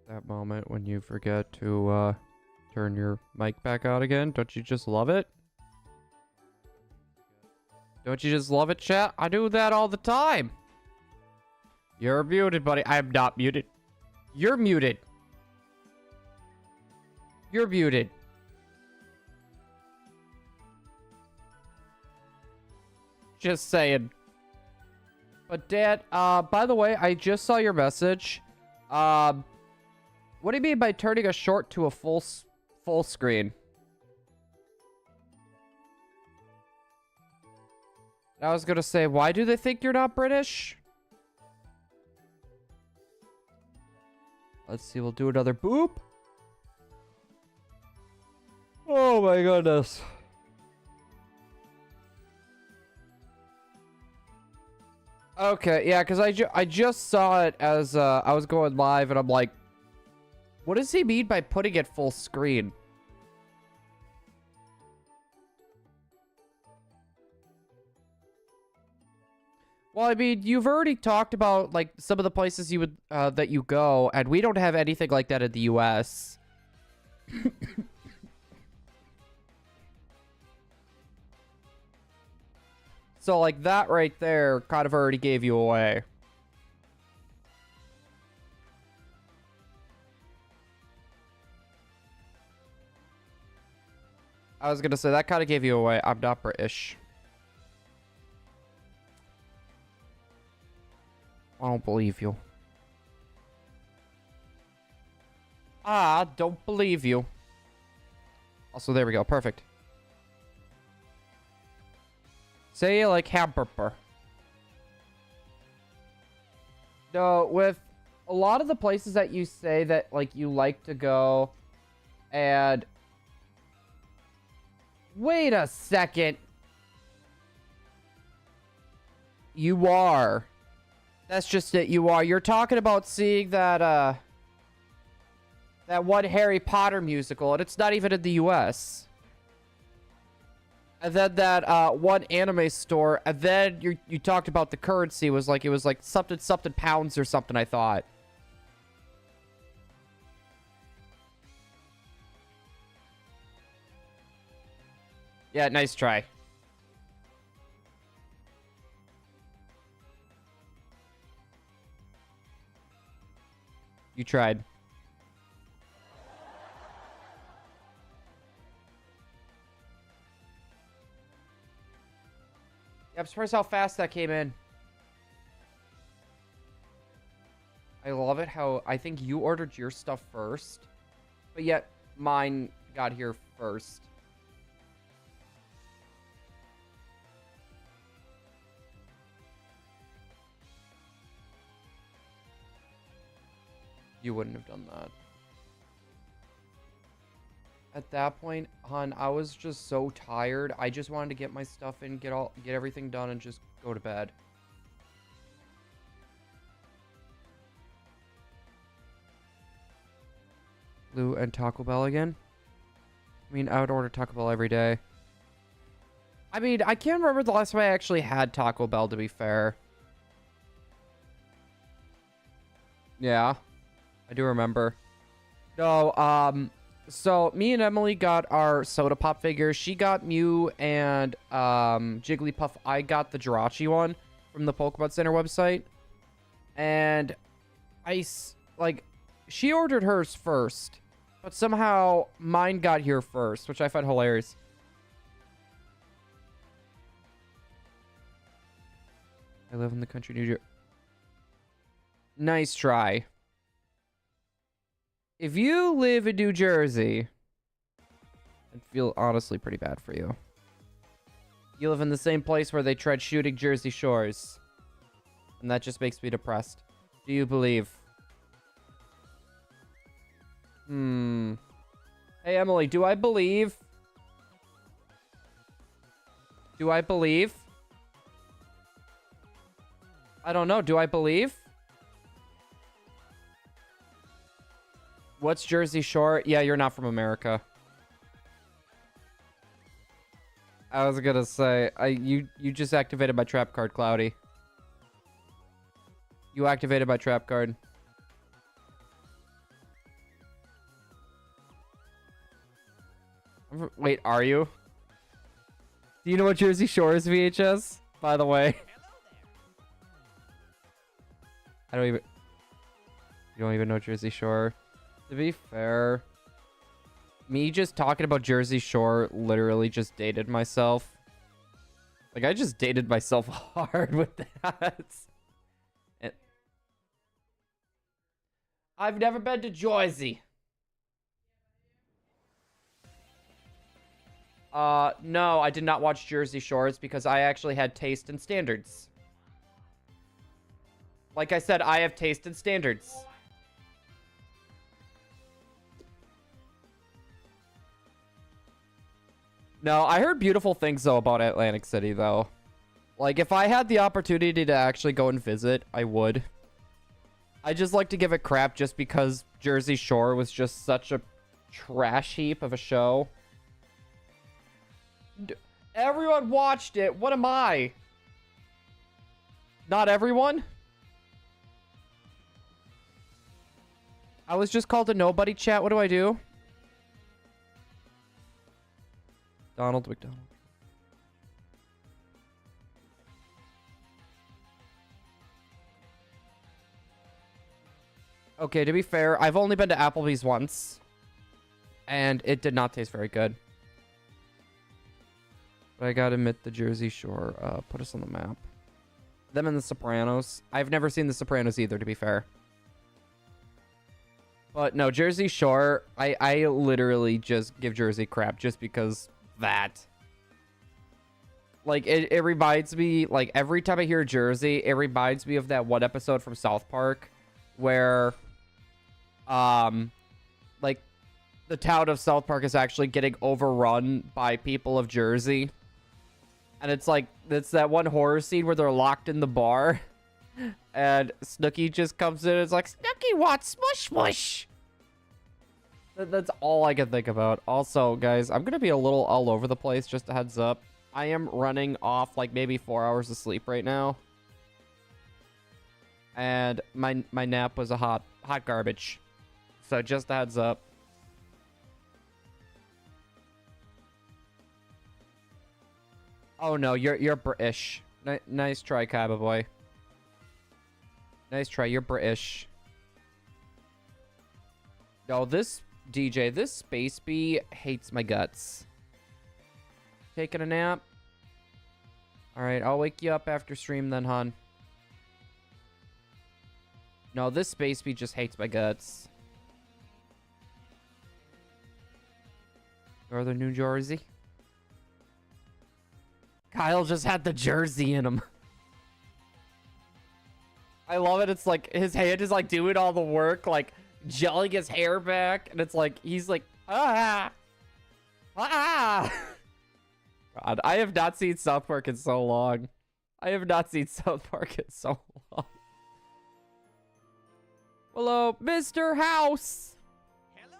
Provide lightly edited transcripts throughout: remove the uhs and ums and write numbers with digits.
That moment when you forget to turn your mic back on again. Don't you just love it? Don't you just love it, chat? I do that all the time. You're muted, buddy. I am not muted. You're muted. You're muted. Just saying. But Dad, by the way, I just saw your message. What do you mean by turning a short to a full screen? I was gonna say, why do they think you're not British? Let's see, we'll do another boop. Oh my goodness. Okay, yeah, because I just saw it as I was going live, and I'm like, what does he mean by putting it full screen? Well, I mean, you've already talked about like some of the places you would that you go, and we don't have anything like that in the US. So like that right there kind of already gave you away. I was gonna say that kind of gave you away. I'm not British. I don't believe you. I don't believe you. Also, there we go. Perfect. Say it like hamburger. No, with a lot of the places that you say that like you like to go, and wait a second. You are. That's just it. You are. You're talking about seeing that that one Harry Potter musical, and it's not even in the US. And then that one anime store, and then you talked about the currency was like, it was like something pounds or something, I thought. Yeah, nice try. You tried. Yeah, I'm surprised how fast that came in. I love it how I think you ordered your stuff first, but yet mine got here first. You wouldn't have done that. At that point, hon, I was just so tired. I just wanted to get my stuff in, get everything done, and just go to bed. Blue and Taco Bell again? I mean, I would order Taco Bell every day. I mean, I can't remember the last time I actually had Taco Bell, to be fair. Yeah, I do remember. No, so me and Emily got our Soda Pop figures. She got Mew and Jigglypuff. I got the Jirachi one from the Pokemon Center website. And she ordered hers first, but somehow mine got here first, which I find hilarious. I live in the country, New Jersey. Nice try. If you live in New Jersey, I'd feel honestly pretty bad for you. You live in the same place where they tried shooting Jersey Shores. And that just makes me depressed. Do you believe? Hey, Emily, do I believe? Do I believe? I don't know. Do I believe? What's Jersey Shore? Yeah, you're not from America. I was gonna say, you just activated my trap card, Cloudy. You activated my trap card. Wait, are you? Do you know what Jersey Shore is, VHS? By the way. I don't even... You don't even know Jersey Shore. To be fair, me just talking about Jersey Shore literally just dated myself. Like, I just dated myself hard with that. And I've never been to Jersey. No, I did not watch Jersey Shores because I actually had taste and standards. Like I said, I have taste and standards. No, I heard beautiful things, though, about Atlantic City, though. Like, if I had the opportunity to actually go and visit, I would. I just like to give it crap just because Jersey Shore was just such a trash heap of a show. Everyone watched it. What am I? Not everyone? I was just called a nobody, chat. What do I do? Donald McDonald. Okay, to be fair, I've only been to Applebee's once. And it did not taste very good. But I gotta admit, the Jersey Shore put us on the map. Them and the Sopranos. I've never seen the Sopranos either, to be fair. But no, Jersey Shore, I literally just give Jersey crap just because that. Like, it reminds me, like, every time I hear Jersey, it reminds me of that one episode from South Park where, like, the town of South Park is actually getting overrun by people of Jersey. And it's like, it's that one horror scene where they're locked in the bar. And Snooki just comes in and is like, Snooki wants smush smush. That's all I can think about. Also, guys, I'm going to be a little all over the place, just a heads up. I am running off like maybe 4 hours of sleep right now. And my nap was a hot garbage. So just a heads up. Oh no, you're British. Nice try, Kaiba boy. Nice try, you're British. No, this DJ, this Space Bee hates my guts. Taking a nap? Alright, I'll wake you up after stream then, hon. No, this Space Bee just hates my guts. Northern New Jersey. Kyle just had the jersey in him. I love it. It's like his hand is like doing all the work, like gelling his hair back, and it's like he's like, ah. God, I have not seen South Park in so long. I have not seen South Park in so long. Hello, Mr. House. Hello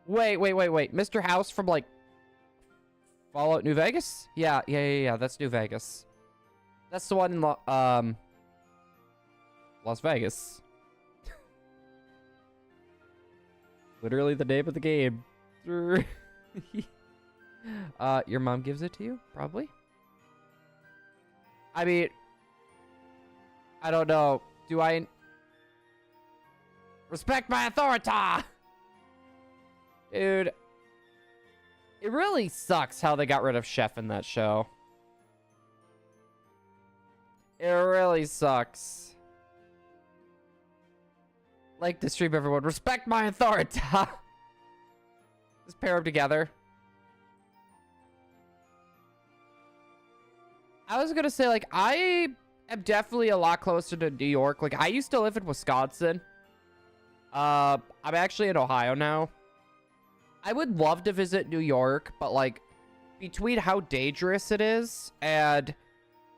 there. Wait. Mr. House from like Fallout New Vegas? Yeah, that's New Vegas. That's the one in Las Vegas. Literally the name of the game. Your mom gives it to you? Probably. I mean, I don't know. Do I respect my authority? Dude. It really sucks how they got rid of Chef in that show. It really sucks. Like the stream, everyone. Respect my authority. Just pair them together. I was gonna say, like, I am definitely a lot closer to New York. Like, I used to live in Wisconsin. I'm actually in Ohio now. I would love to visit New York, but, like, between how dangerous it is and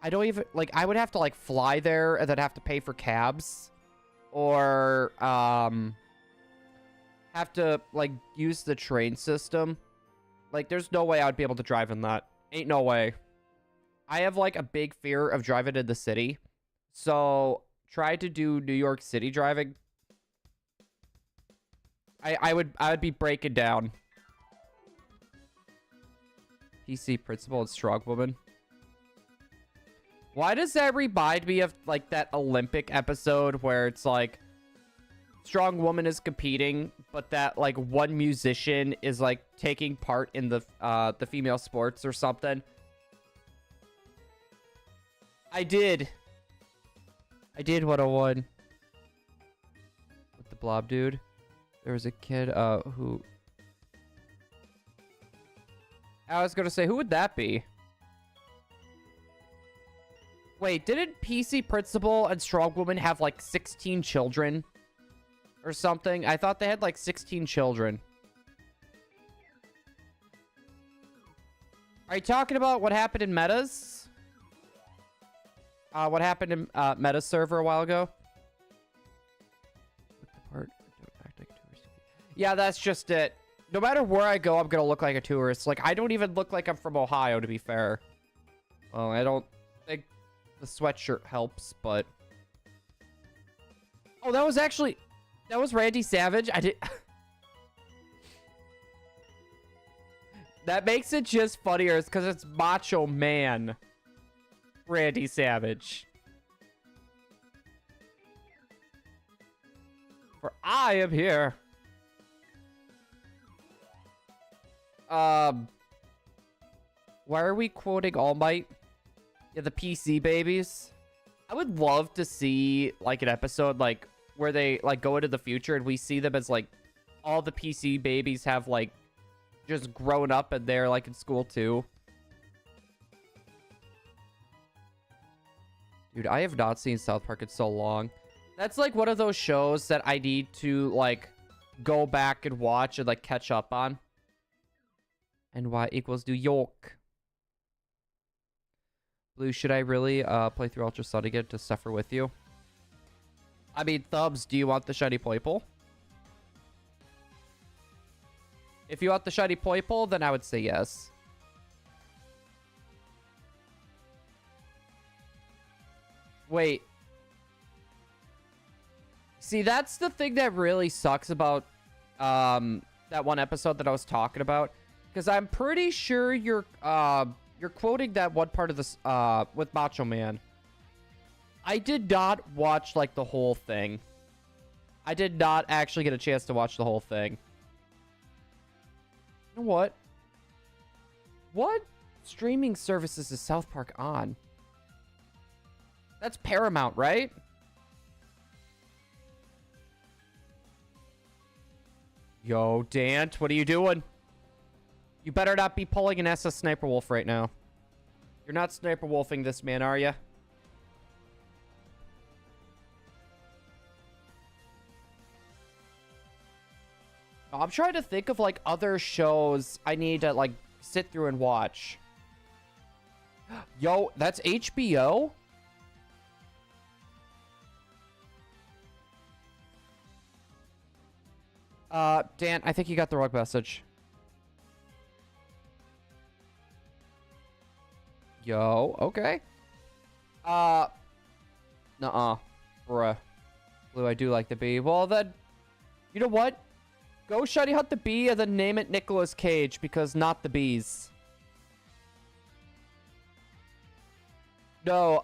I don't even, like, I would have to, like, fly there and then have to pay for cabs or, have to, like, use the train system. Like, there's no way I'd be able to drive in that. Ain't no way. I have, like, a big fear of driving in the city. So, try to do New York City driving. I would be breaking down. PC principal and strong woman. Why does that remind me of like that Olympic episode where it's like strong woman is competing, but that like one musician is like taking part in the female sports or something? I did 101 with the blob dude. There was a kid who I was gonna say, who would that be? Wait, didn't PC Principal and Strong Woman have like 16 children or something? I thought they had like 16 children. Are you talking about what happened in Meta's? What happened in Meta's server a while ago? Yeah, that's just it. No matter where I go, I'm gonna look like a tourist. Like, I don't even look like I'm from Ohio, to be fair. Well, I don't think the sweatshirt helps, but... Oh, that was Randy Savage? I did... That makes it just funnier, because it's Macho Man Randy Savage. For I am here. Why are we quoting All Might? Yeah, the PC babies. I would love to see like an episode like where they like go into the future and we see them as like all the PC babies have like just grown up and they're like in school too. Dude, I have not seen South Park in so long. That's like one of those shows that I need to like go back and watch and like catch up on. And Y equals New York. Blue, should I really play through Ultra Sun again to suffer with you? I mean, Thumbs, do you want the shiny Poiple? If you want the shiny Poiple, then I would say yes. Wait. See, that's the thing that really sucks about that one episode that I was talking about. Because I'm pretty sure you're quoting that one part of this with Macho Man. I did not watch like the whole thing. I did not actually get a chance to watch the whole thing. You know what? What streaming services is South Park on? That's Paramount, right? Yo, Dant, what are you doing? You better not be pulling an SS Sniper Wolf right now. You're not Sniper Wolfing this man, are you? I'm trying to think of like other shows I need to like sit through and watch. Yo, that's HBO? Dan, I think you got the wrong message. Yo, okay. Nuh-uh. Bruh. Blue, I do like the bee. Well, then, you know what? Go shiny hunt the bee and then name it Nicolas Cage, because not the bees. No,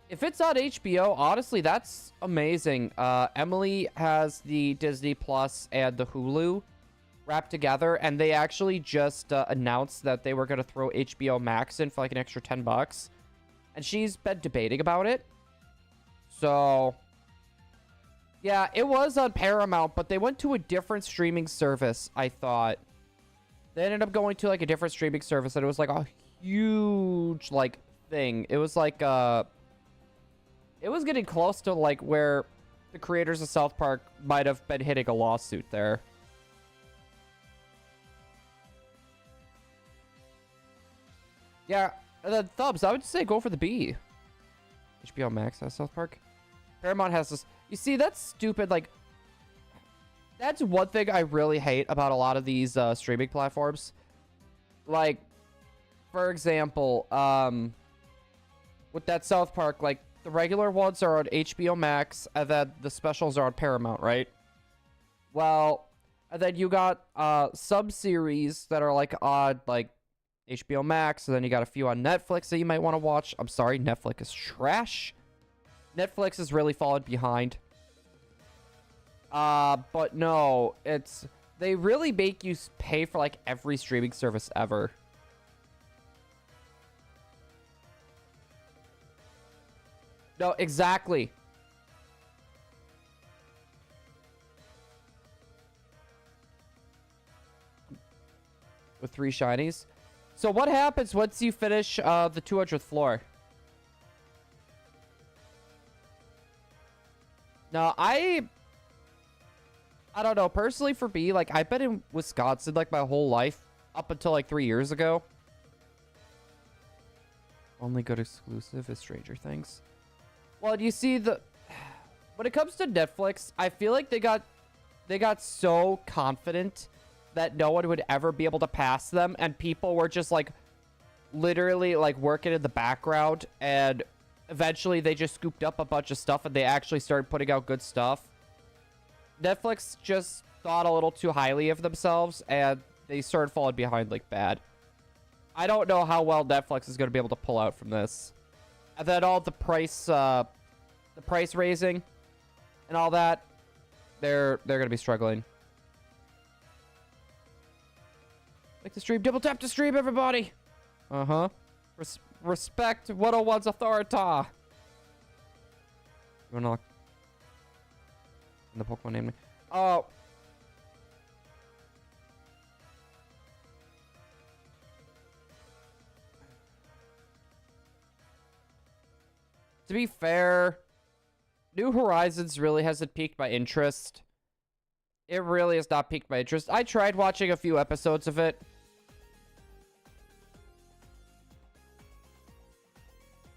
if it's on HBO, honestly, that's amazing. Emily has the Disney Plus and the Hulu wrapped together, and they actually just announced that they were going to throw HBO Max in for like an extra $10. And she's been debating about it. So, yeah, it was on Paramount, but they went to a different streaming service, I thought. They ended up going to like a different streaming service, and it was like a huge like thing. It was like it was getting close to like where the creators of South Park might have been hitting a lawsuit there. Yeah, and then Thumbs, I would say go for the B. HBO Max has South Park. Paramount has this. You see, that's stupid. Like, that's one thing I really hate about a lot of these streaming platforms. Like, for example, with that South Park, like, the regular ones are on HBO Max, and then the specials are on Paramount, right? Well, and then you got sub-series that are, like, on, like, HBO Max, and then you got a few on Netflix that you might want to watch. I'm sorry, Netflix is trash. Netflix is really falling behind. But no, they really make you pay for like every streaming service ever. No, exactly. With 3 shinies. So what happens once you finish the 200th floor? Now, I don't know. Personally, for me, like, I've been in Wisconsin, like, my whole life. Up until, like, 3 years ago. Only good exclusive is Stranger Things. Well, you see, when it comes to Netflix, I feel like they got so confident that no one would ever be able to pass them, and people were just, like, literally, like, working in the background, and eventually they just scooped up a bunch of stuff, and they actually started putting out good stuff. Netflix just thought a little too highly of themselves, and they started falling behind, like, bad. I don't know how well Netflix is going to be able to pull out from this. And then all the price raising and all that, they're going to be struggling. Like to stream, double tap to stream, everybody. Respect 101's authority. You wanna look in the Pokemon name? Oh. To be fair, New Horizons really hasn't piqued my interest. It really has not piqued my interest. I tried watching a few episodes of it.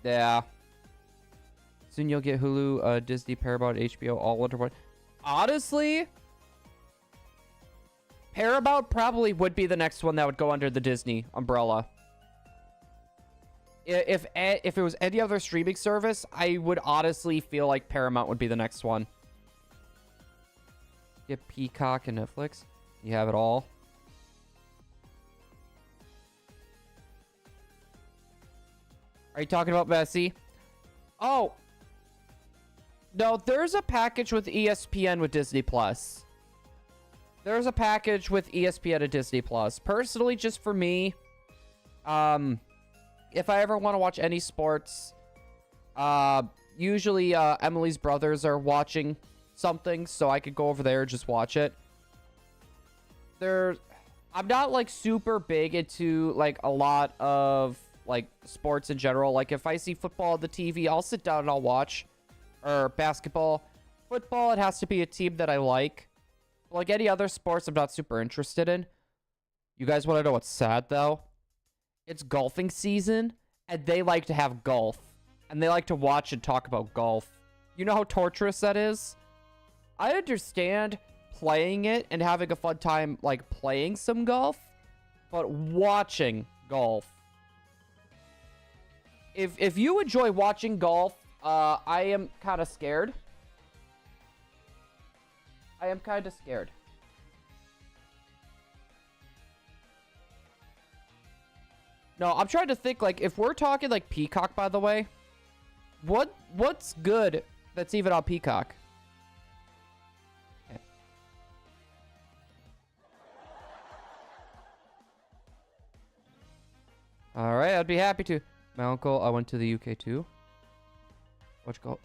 Yeah. Soon you'll get Hulu, Disney, Paramount, HBO, all under one. Honestly, Paramount probably would be the next one that would go under the Disney umbrella. If it was any other streaming service, I would honestly feel like Paramount would be the next one. Get Peacock and Netflix. You have it all. Are you talking about Messi? Oh. No, there's a package with ESPN with Disney Plus. There's a package with ESPN and Disney Plus. Personally, just for me, if I ever want to watch any sports, usually Emily's brothers are watching something, so I could go over there and just watch it. I'm not like super big into like a lot of like sports in general. Like if I see football on the TV, I'll sit down and I'll watch. Or basketball. Football, it has to be a team that I like. Like any other sports, I'm not super interested in. You guys want to know what's sad though? It's golfing season, and they like to have golf. And they like to watch and talk about golf. You know how torturous that is? I understand playing it and having a fun time, like, playing some golf. But watching golf. If you enjoy watching golf, I am kind of scared. I am kind of scared. No, I'm trying to think, like, if we're talking, like, Peacock, by the way, what's good that's even on Peacock? Okay. All right, I'd be happy to. My uncle, I went to the UK, too. Watch golf.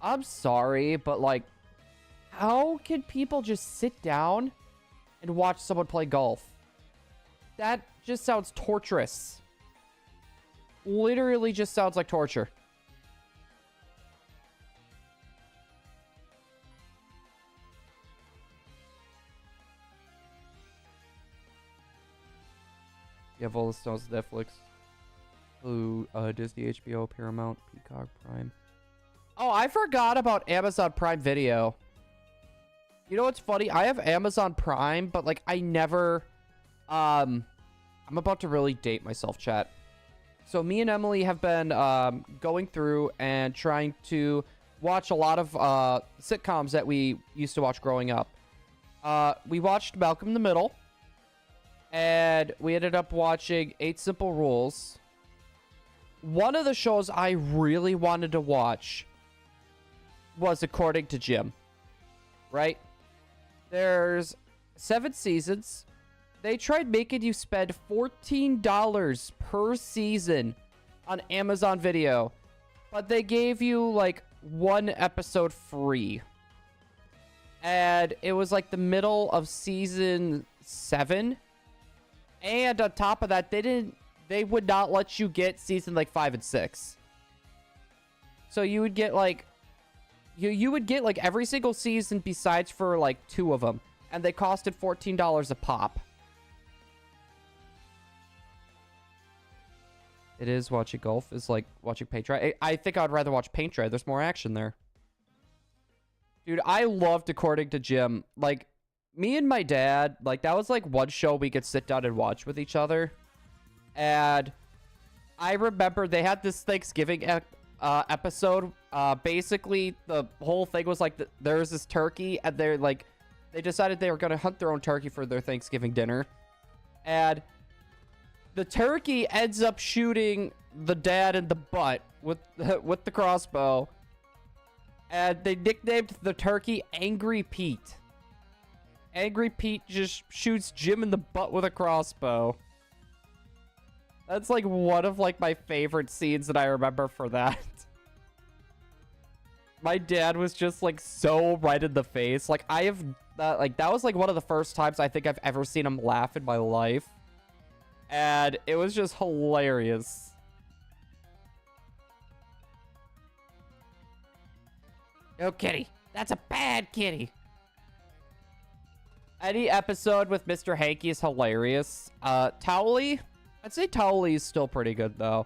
I'm sorry, but, like, how can people just sit down and watch someone play golf? That just sounds torturous. Literally just sounds like torture. You have all the stars, Netflix, Hulu, Disney, HBO, Paramount, Peacock, Prime. Oh, I forgot about Amazon Prime Video. You know what's funny? I have Amazon Prime, but like I never I'm about to really date myself, chat. So me and Emily have been going through and trying to watch a lot of sitcoms that we used to watch growing up. we watched Malcolm in the Middle. And we ended up watching 8 Simple Rules. One of the shows I really wanted to watch was According to Jim. Right? There's 7 seasons. They tried making you spend $14 per season on Amazon Video. But they gave you, like, 1 episode free. And it was, like, the middle of season 7. And on top of that, they would not let you get season, like, 5 and 6. So you would get, like, you would get, like, every single season besides for, like, 2 of them. And they costed $14 a pop. It is watching golf. Is like watching paint dry. I think I'd rather watch paint dry. There's more action there. Dude, I loved According to Jim. Like, me and my dad, like, that was, like, one show we could sit down and watch with each other. And I remember they had this Thanksgiving episode. Basically, the whole thing was, like, there was this turkey, and they're, like, they decided they were going to hunt their own turkey for their Thanksgiving dinner. And the turkey ends up shooting the dad in the butt with the crossbow. And they nicknamed the turkey Angry Pete. Angry Pete just shoots Jim in the butt with a crossbow. That's, like, one of, like, my favorite scenes that I remember for that. My dad was just, like, so right in the face. Like, that was, like, one of the first times I think I've ever seen him laugh in my life. And it was just hilarious. No kitty. That's a bad kitty. Any episode with Mr. Hanky is hilarious. Towley? I'd say Towley is still pretty good, though.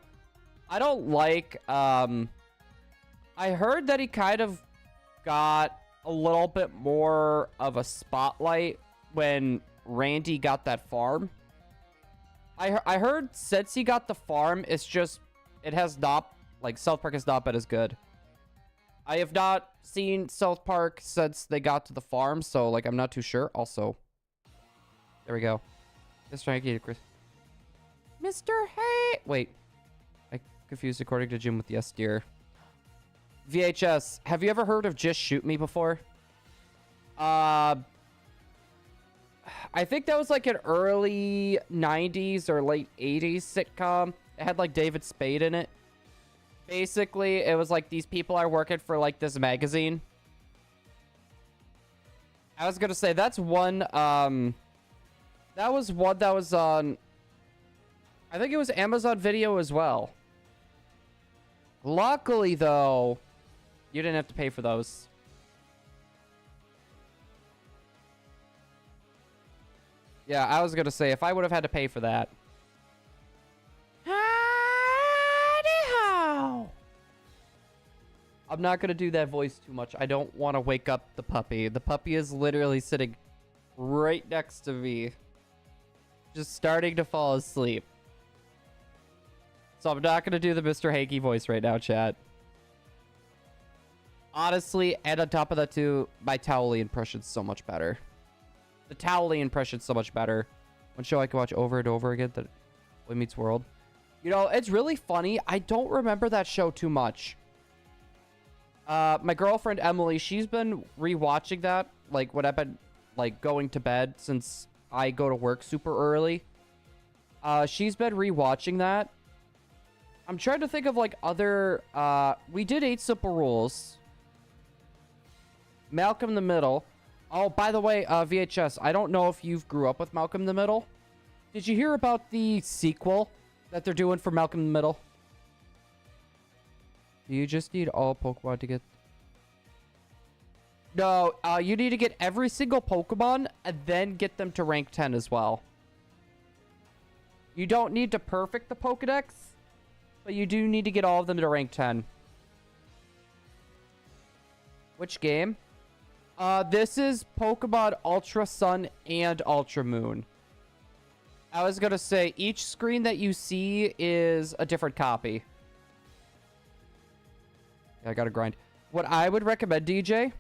I don't like, I heard that he kind of got a little bit more of a spotlight when Randy got that farm. I heard since he got the farm, it's just, it has not, like, South Park has not been as good. I have not seen South Park since they got to the farm, so, like, I'm not too sure. Also, there we go. Mr. Hanky to Chris. Mr. Hey! Wait. I confused According to Jim with Yes Dear. VHS. Have you ever heard of Just Shoot Me before? I think that was like an early 90s or late 80s sitcom. It had like David Spade in it. Basically, it was like these people are working for like this magazine. I was gonna say that's one, that was one that was on, I think it was Amazon Video as well. Luckily, though, you didn't have to pay for those. Yeah, I was gonna say, if I would have had to pay for that. Howdy-ho! I'm not gonna do that voice too much. I don't want to wake up the puppy. The puppy is literally sitting right next to me, just starting to fall asleep. So I'm not gonna do the Mr. Hanky voice right now, chat. Honestly, and on top of that too, my Towley impression's so much better. The Towley impression's so much better. One show I can watch over and over again, that Boy Meets World. You know, it's really funny. I don't remember that show too much. My girlfriend Emily, she's been rewatching that, like, when I've been, like, going to bed, since I go to work super early. She's been rewatching that. I'm trying to think of, like, other, we did 8 Simple Rules. Malcolm in the Middle. Oh, by the way, VHS, I don't know if you've grew up with Malcolm in the Middle. Did you hear about the sequel that they're doing for Malcolm in the Middle? Do you just need all Pokemon to get... No, you need to get every single Pokemon and then get them to rank 10 as well. You don't need to perfect the Pokedex, but you do need to get all of them to rank 10. Which game? This is Pokemon Ultra Sun and Ultra Moon. I was gonna say, each screen that you see is a different copy. Yeah, I gotta grind. What I would recommend, DJ...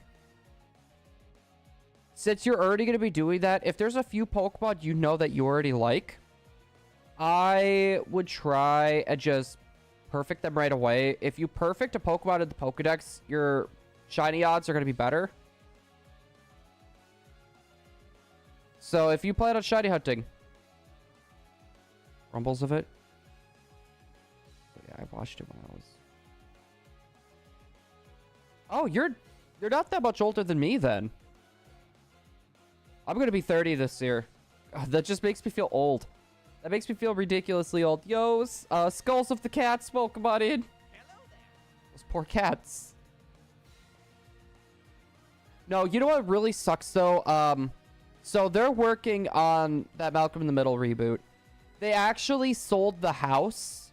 since you're already going to be doing that, if there's a few Pokemon you know that you already like, I would try and just perfect them right away. If you perfect a Pokemon in the Pokedex, your shiny odds are going to be better. So if you plan on shiny hunting, rumbles of it. Yeah, I watched it when I was... Oh, you're not that much older than me then. I'm going to be 30 this year. That just makes me feel old. That makes me feel ridiculously old. Yo, Skulls of the Cats Pokemon in. Hello there. Those poor cats. No, you know what really sucks though? So they're working on that Malcolm in the Middle reboot. They actually sold the house.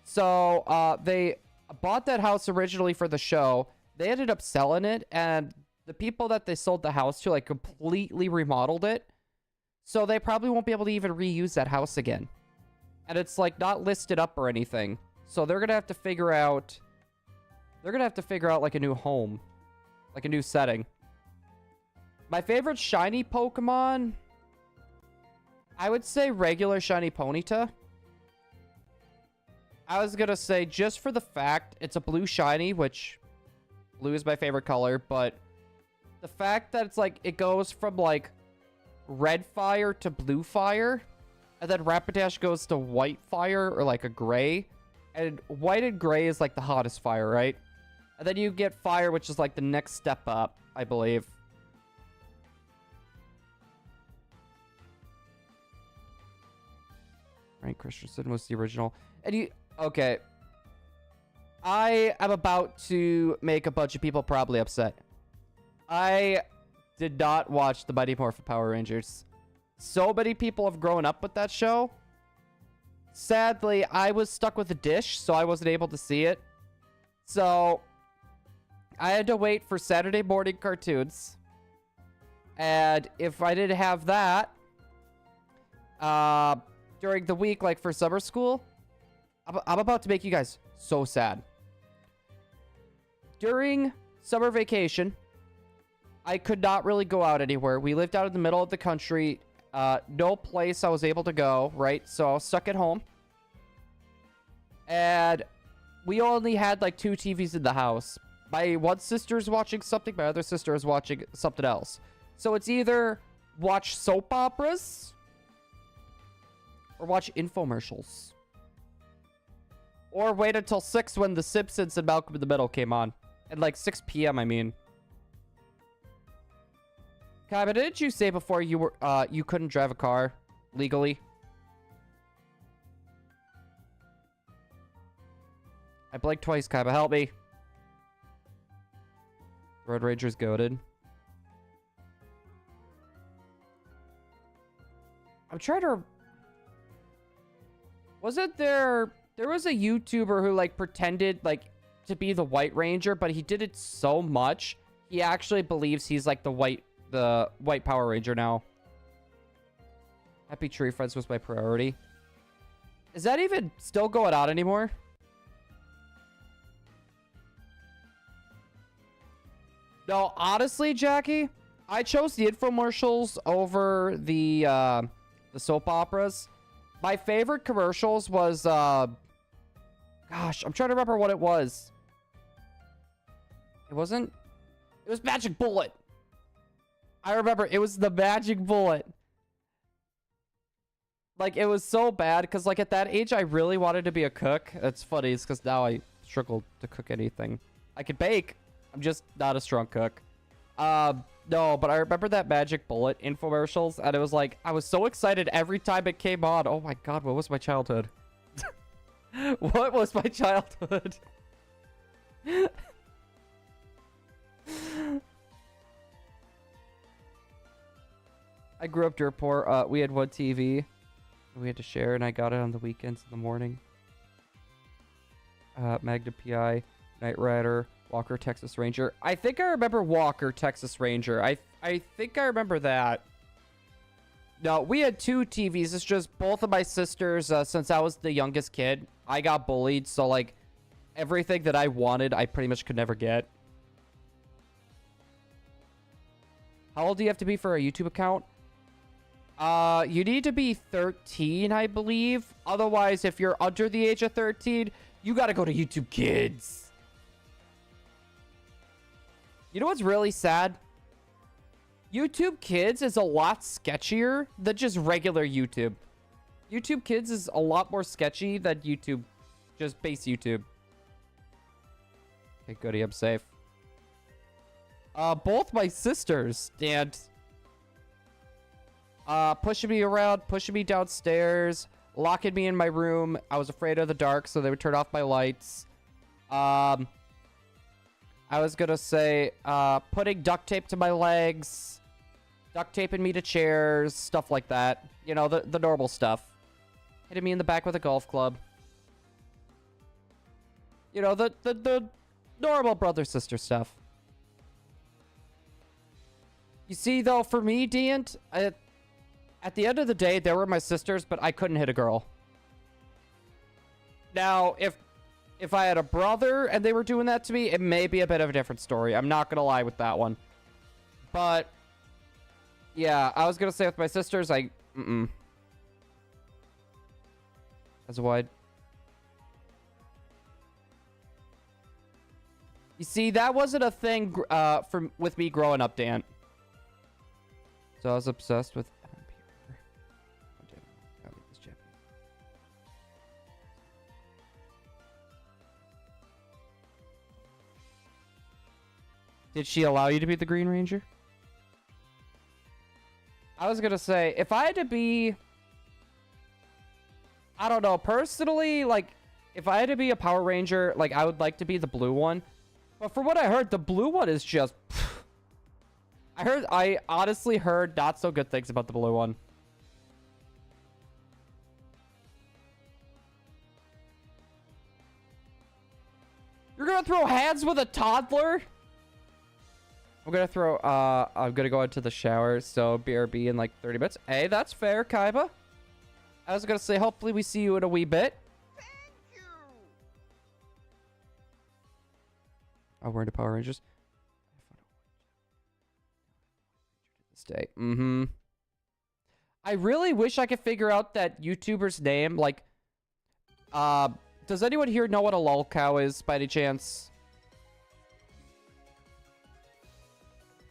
So they bought that house originally for the show. They ended up selling it, and the people that they sold the house to like completely remodeled it. So they probably won't be able to even reuse that house again. And it's like not listed up or anything. So they're going to have to figure out... They're going to have to figure out like a new home. Like a new setting. My favorite shiny Pokemon... I would say regular shiny Ponyta. I was going to say just for the fact it's a blue shiny, which blue is my favorite color. But the fact that it's like it goes from like red fire to blue fire, and then Rapidash goes to white fire or like a gray, and white and gray is like the hottest fire, right? And then you get fire, which is like the next step up, I believe. Frank Christensen was the original. And you... Okay. I am about to make a bunch of people probably upset. I did not watch the Mighty Morphin Power Rangers. So many people have grown up with that show. Sadly, I was stuck with a dish, so I wasn't able to see it. So, I had to wait for Saturday morning cartoons. And if I didn't have that, during the week, like for summer school, I'm about to make you guys so sad. During summer vacation, I could not really go out anywhere. We lived out in the middle of the country. No place I was able to go, right? So I was stuck at home. And we only had like 2 TVs in the house. My one sister is watching something. My other sister is watching something else. So it's either watch soap operas or watch infomercials. Or wait until 6 when The Simpsons and Malcolm in the Middle came on. At like 6 p.m., I mean. Kaiba, didn't you say before you were you couldn't drive a car legally? I blinked twice, Kaiba. Help me. Road Ranger's goated. I'm trying to... Wasn't there... There was a YouTuber who, like, pretended, like, to be the White Ranger, but he did it so much, he actually believes he's, like, the White Power Ranger now. Happy Tree Friends was my priority. Is that even still going on anymore? No, honestly, Jackie, I chose the infomercials over the soap operas. My favorite commercials was, gosh, I'm trying to remember what it was. It wasn't... It was Magic Bullet. I remember it was the Magic Bullet. Like, it was so bad because, like, at that age, I really wanted to be a cook. It's funny. It's because now I struggle to cook anything. I could bake. I'm just not a strong cook. No, but I remember that Magic Bullet infomercials, and it was like, I was so excited every time it came on. Oh my god, what was my childhood? What was my childhood? I grew up dirt poor. We had one TV we had to share, and I got it on the weekends in the morning. Magna PI, Knight Rider, Walker, Texas Ranger. I think I remember Walker, Texas Ranger. I think I remember that. No, we had 2 TVs. It's just both of my sisters, since I was the youngest kid, I got bullied. So, like, everything that I wanted, I pretty much could never get. How old do you have to be for a YouTube account? You need to be 13, I believe. Otherwise, if you're under the age of 13, you gotta go to YouTube Kids. You know what's really sad? YouTube Kids is a lot sketchier than just regular YouTube. YouTube Kids is a lot more sketchy than YouTube, just base YouTube. Okay, goody, I'm safe. Both my sisters, and pushing me around, pushing me downstairs, locking me in my room. I was afraid of the dark, so they would turn off my lights. I was gonna say, putting duct tape to my legs, duct taping me to chairs, stuff like that. You know, the normal stuff. Hitting me in the back with a golf club. You know, the normal brother-sister stuff. You see, though, for me, Deant, at the end of the day, they were my sisters, but I couldn't hit a girl. Now, if I had a brother and they were doing that to me, it may be a bit of a different story. I'm not gonna lie with that one. But, yeah, I was gonna say with my sisters, That's wide. You see, that wasn't a thing with me growing up, Dan. So I was obsessed with... Did she allow you to be the Green Ranger? I was gonna say, if I had to be... I don't know, personally, like, if I had to be a Power Ranger, like, I would like to be the blue one. But from what I heard, the blue one is just... I honestly heard not so good things about the blue one. You're gonna throw hands with a toddler? I'm gonna go into the shower, so BRB in like 30 minutes. Hey, that's fair, Kaiba. I was gonna say, hopefully we see you in a wee bit. Thank you. Oh, we're into Power Rangers. Stay. Mm-hmm. I really wish I could figure out that YouTuber's name. Like, does anyone here know what a LOLcow is, by any chance?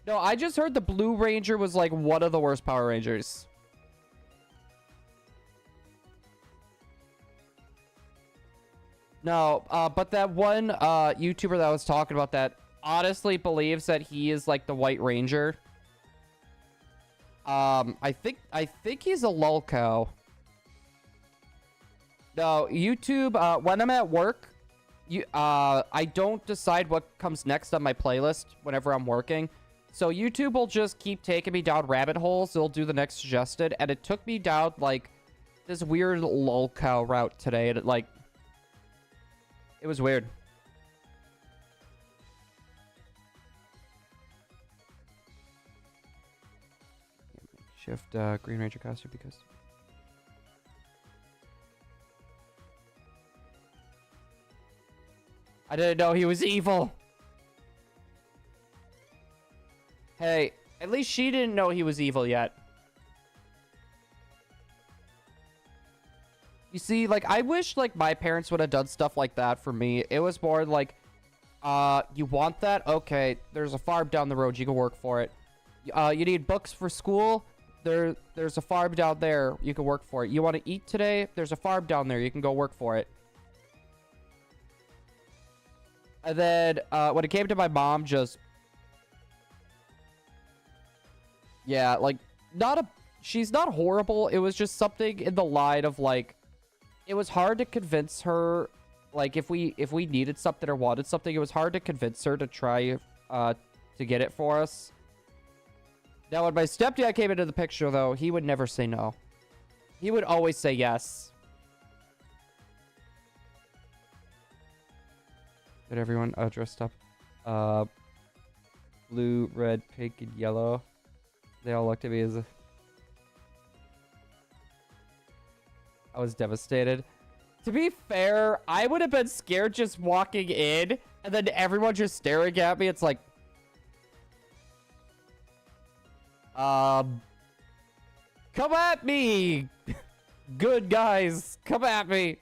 No, I just heard the Blue Ranger was, like, one of the worst Power Rangers. No, but that one YouTuber that I was talking about that honestly believes that he is, like, the White Ranger. I think he's a LOLcow. No, YouTube, when I'm at work, I don't decide what comes next on my playlist whenever I'm working. So YouTube will just keep taking me down rabbit holes. It'll do the next suggested, and it took me down, like, this weird LOLcow route today, and it was weird. Shift Green Ranger costume because... I didn't know he was evil. Hey, at least she didn't know he was evil yet. You see, like, I wish, like, my parents would have done stuff like that for me. It was more like, you want that? Okay, there's a farm down the road. You can work for it. You need books for school? There's a farm down there. You can work for it. You want to eat today? There's a farm down there. You can go work for it. And then, when it came to my mom, just... Yeah, like, she's not horrible. It was just something in the line of, like, it was hard to convince her, like, if we needed something or wanted something, it was hard to convince her to try, to get it for us. Now, when my stepdad came into the picture, though, he would never say no. He would always say yes. Did everyone dressed up? Blue, red, pink, and yellow. They all looked at me as a... I was devastated. To be fair, I would have been scared just walking in, and then everyone just staring at me. It's like... Come at me! Good guys, come at me!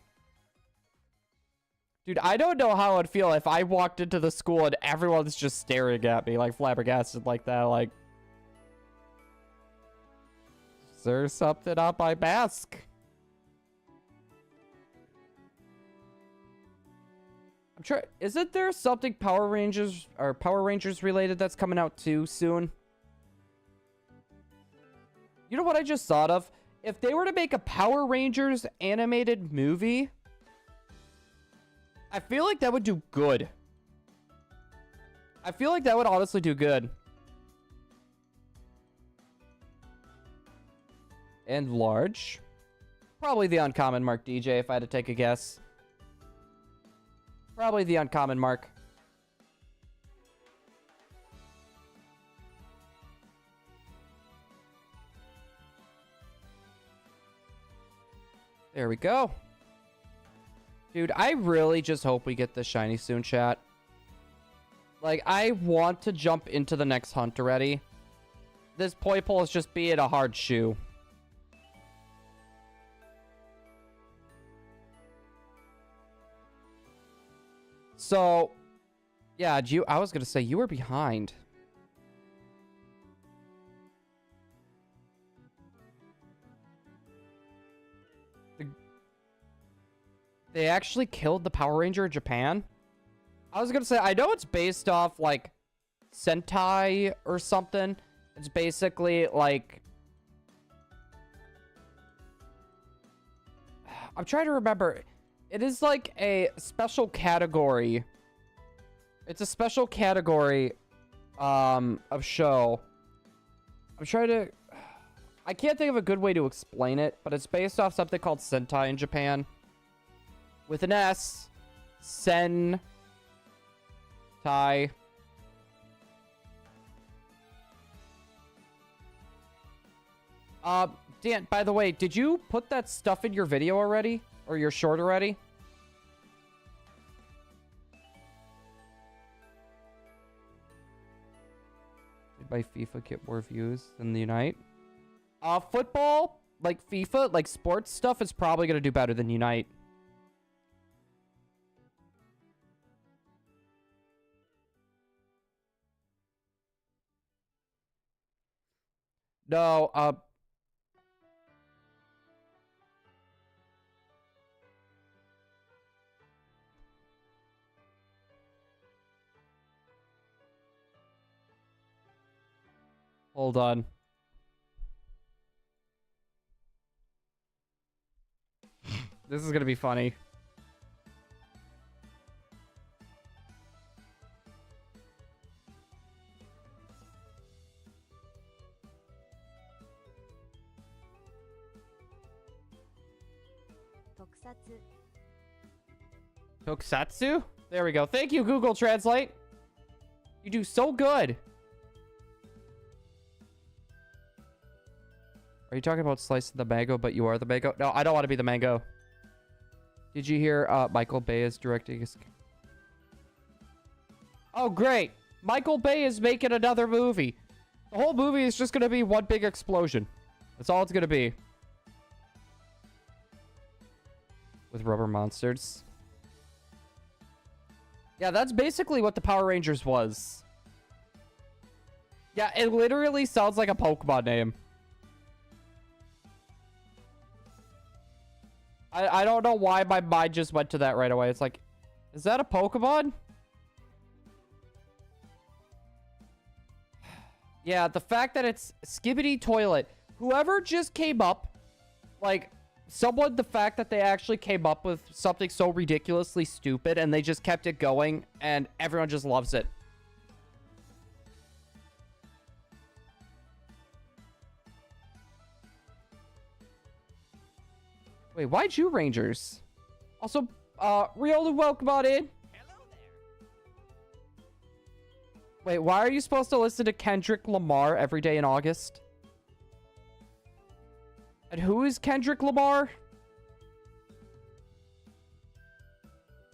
Dude, I don't know how I'd feel if I walked into the school and everyone's just staring at me, like, flabbergasted like that, like... Is there something on my mask? I'm sure... Isn't there something Power Rangers related that's coming out too soon? You know what I just thought of? If they were to make a Power Rangers animated movie, I feel like that would do good. I feel like that would honestly do good. And large. Probably the uncommon mark, DJ, if I had to take a guess. Probably the uncommon mark. There we go. Dude, I really just hope we get this shiny soon, chat. Like, I want to jump into the next hunt already. This Poipole is just being a hard shoe. So, yeah, I was going to say, you were behind. They actually killed the Power Ranger in Japan? I was going to say, I know it's based off, like, Sentai or something. It's basically, like... I'm trying to remember... It is like a special category. It's a special category of show. I'm trying to... I can't think of a good way to explain it, but it's based off something called Sentai in Japan. With an S. Sentai. Dan, by the way, did you put that stuff in your video already? Or your short already? Did my FIFA get more views than the Unite? Football, like FIFA, like sports stuff is probably going to do better than Unite. No, hold on. This is gonna be funny. Tokusatsu? There we go. Thank you, Google Translate. You do so good. Are you talking about slicing the mango, but you are the mango? No, I don't want to be the mango. Did you hear Michael Bay is directing his... Oh, great. Michael Bay is making another movie. The whole movie is just going to be one big explosion. That's all it's going to be. With rubber monsters. Yeah, that's basically what the Power Rangers was. Yeah, it literally sounds like a Pokemon name. I don't know why my mind just went to that right away. It's like, is that a Pokemon? Yeah, the fact that it's Skibbity Toilet. Whoever just came up, like, the fact that they actually came up with something so ridiculously stupid and they just kept it going and everyone just loves it. Wait, why'd you Rangers? Also, Riolu, welcome on in. Hello there. Wait, why are you supposed to listen to Kendrick Lamar every day in August? And who is Kendrick Lamar?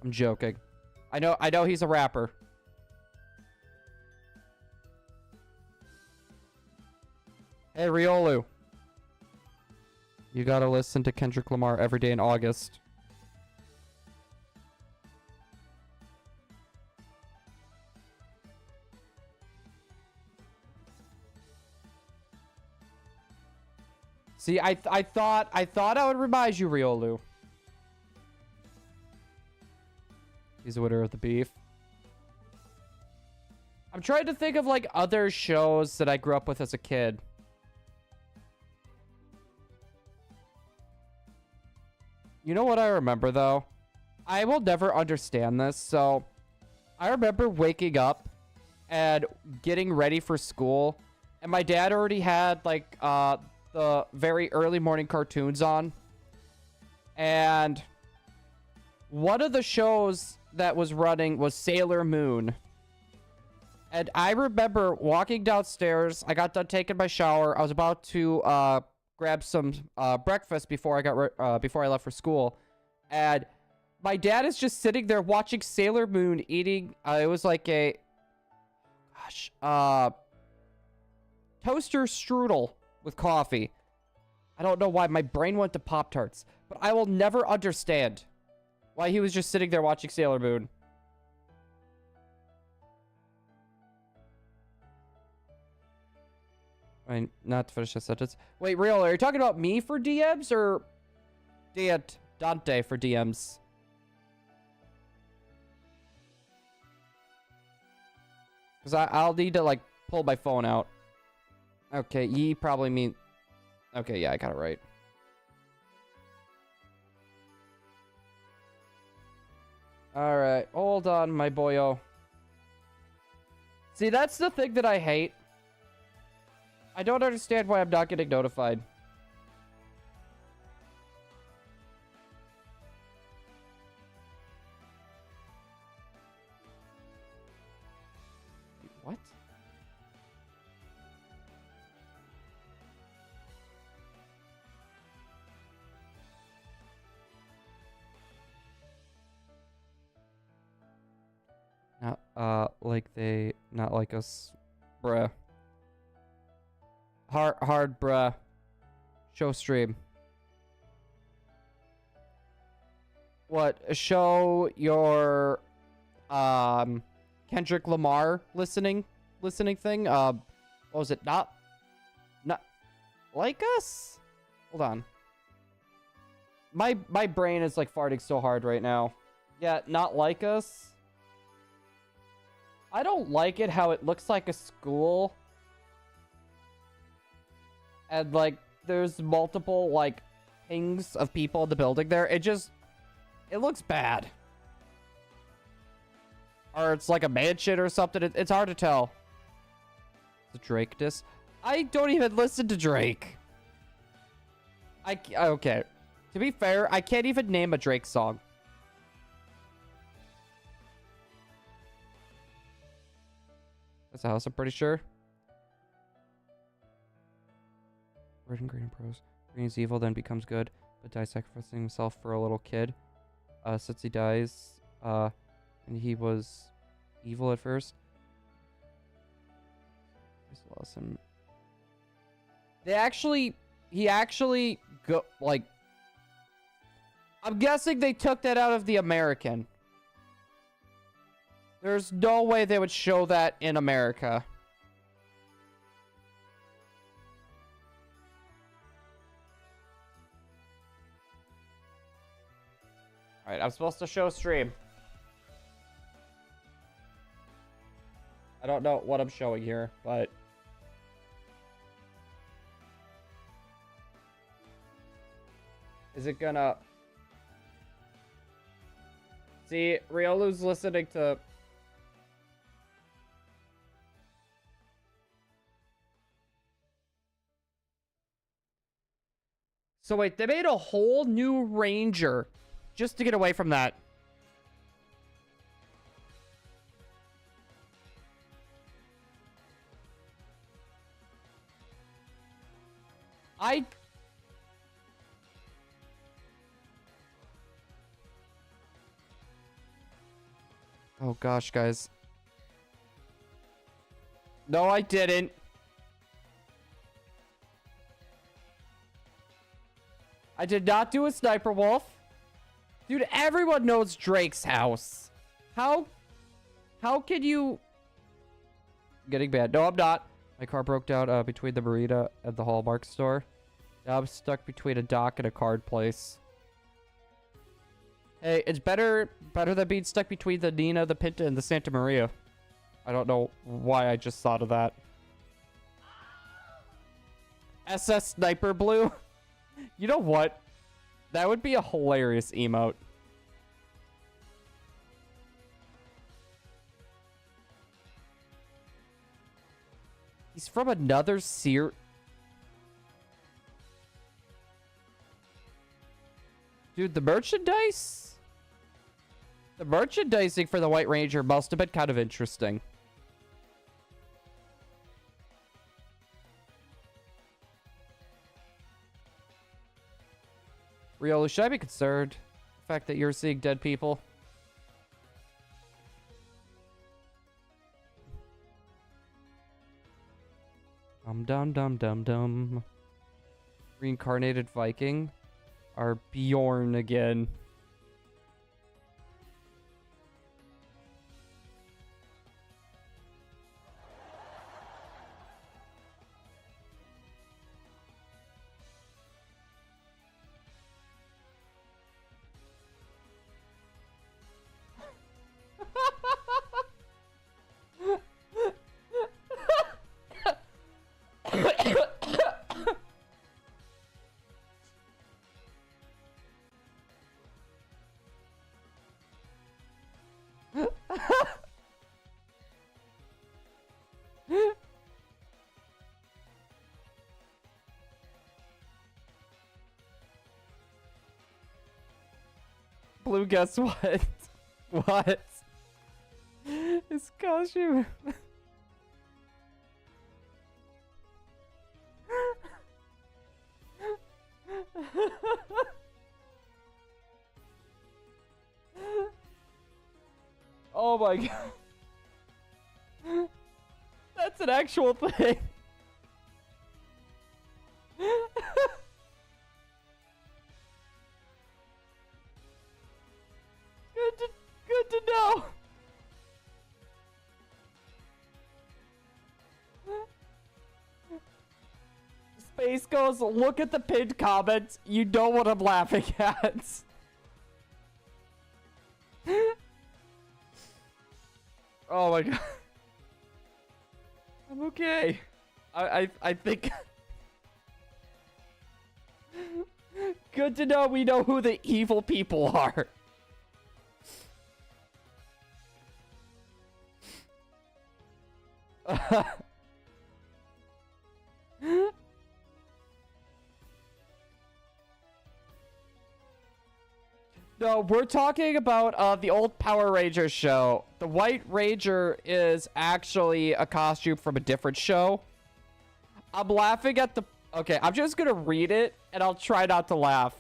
I'm joking. I know he's a rapper. Hey, Riolu. You gotta listen to Kendrick Lamar every day in August. See, I thought I would remind you, Riolu. He's the winner of the beef. I'm trying to think of like other shows that I grew up with as a kid. You know what I remember though? I will never understand this. So I remember waking up and getting ready for school, and my dad already had like the very early morning cartoons on, and one of the shows that was running was Sailor Moon. And I remember walking downstairs. I got done taking my shower. I was about to grab some breakfast before I left for school, and my dad is just sitting there watching Sailor Moon, eating. It was like a toaster strudel with coffee. I don't know why my brain went to Pop-Tarts, but I will never understand why he was just sitting there watching Sailor Moon. I mean, not to finish the sentence. Wait, real? Are you talking about me for DMs or Dante for DMs? Because I'll need to like pull my phone out. Okay, ye probably mean. Okay, yeah, I got it right. All right, hold on, my boyo. See, that's the thing that I hate. I don't understand why I'm not getting notified. What? Not like us, bruh. Hard, bruh. Show stream. What? Show your Kendrick Lamar listening thing. What was it? Not like us? Hold on. My brain is like farting so hard right now. Yeah, not like us. I don't like it how it looks like a school. And like there's multiple like pings of people in the building there. It looks bad. Or it's like a mansion or something. It's hard to tell. The Drake diss. I don't even listen to Drake. Okay. To be fair, I can't even name a Drake song. That's a house, I'm pretty sure. Red and Green Bros. Green is evil, then becomes good, but dies sacrificing himself for a little kid. Since he dies, and he was evil at first. Just lost him. He actually go like. I'm guessing they took that out of the American. There's no way they would show that in America. Alright, I'm supposed to show stream. I don't know what I'm showing here, but... Is it gonna... See, Riolu's listening to... So wait, they made a whole new Ranger just to get away from that. Oh gosh, guys. No, I didn't. I did not do a sniper wolf. Dude, everyone knows Drake's house. How can you... Getting bad. No, I'm not. My car broke down between the marina and the Hallmark store. Now I'm stuck between a dock and a card place. Hey, it's better than being stuck between the Nina, the Pinta, and the Santa Maria. I don't know why I just thought of that. SS Sniper Blue? You know what? That would be a hilarious emote. He's from another series. Dude, the merchandise? The merchandising for the White Ranger must have been kind of interesting. Viole, should I be concerned? The fact that you're seeing dead people? Dum dum dum dum. Reincarnated Viking. Are Bjorn again. Blue, guess what? What? His costume. Oh my god. That's an actual thing. Good to know. Space goes, look at the pinned comments. You know what I'm laughing at. Oh my god. I'm okay. I think... Good to know we know who the evil people are. No, we're talking about the old Power Rangers show. The White Ranger is actually a costume from a different show. I'm laughing at the... Okay, I'm just gonna read it, and I'll try not to laugh.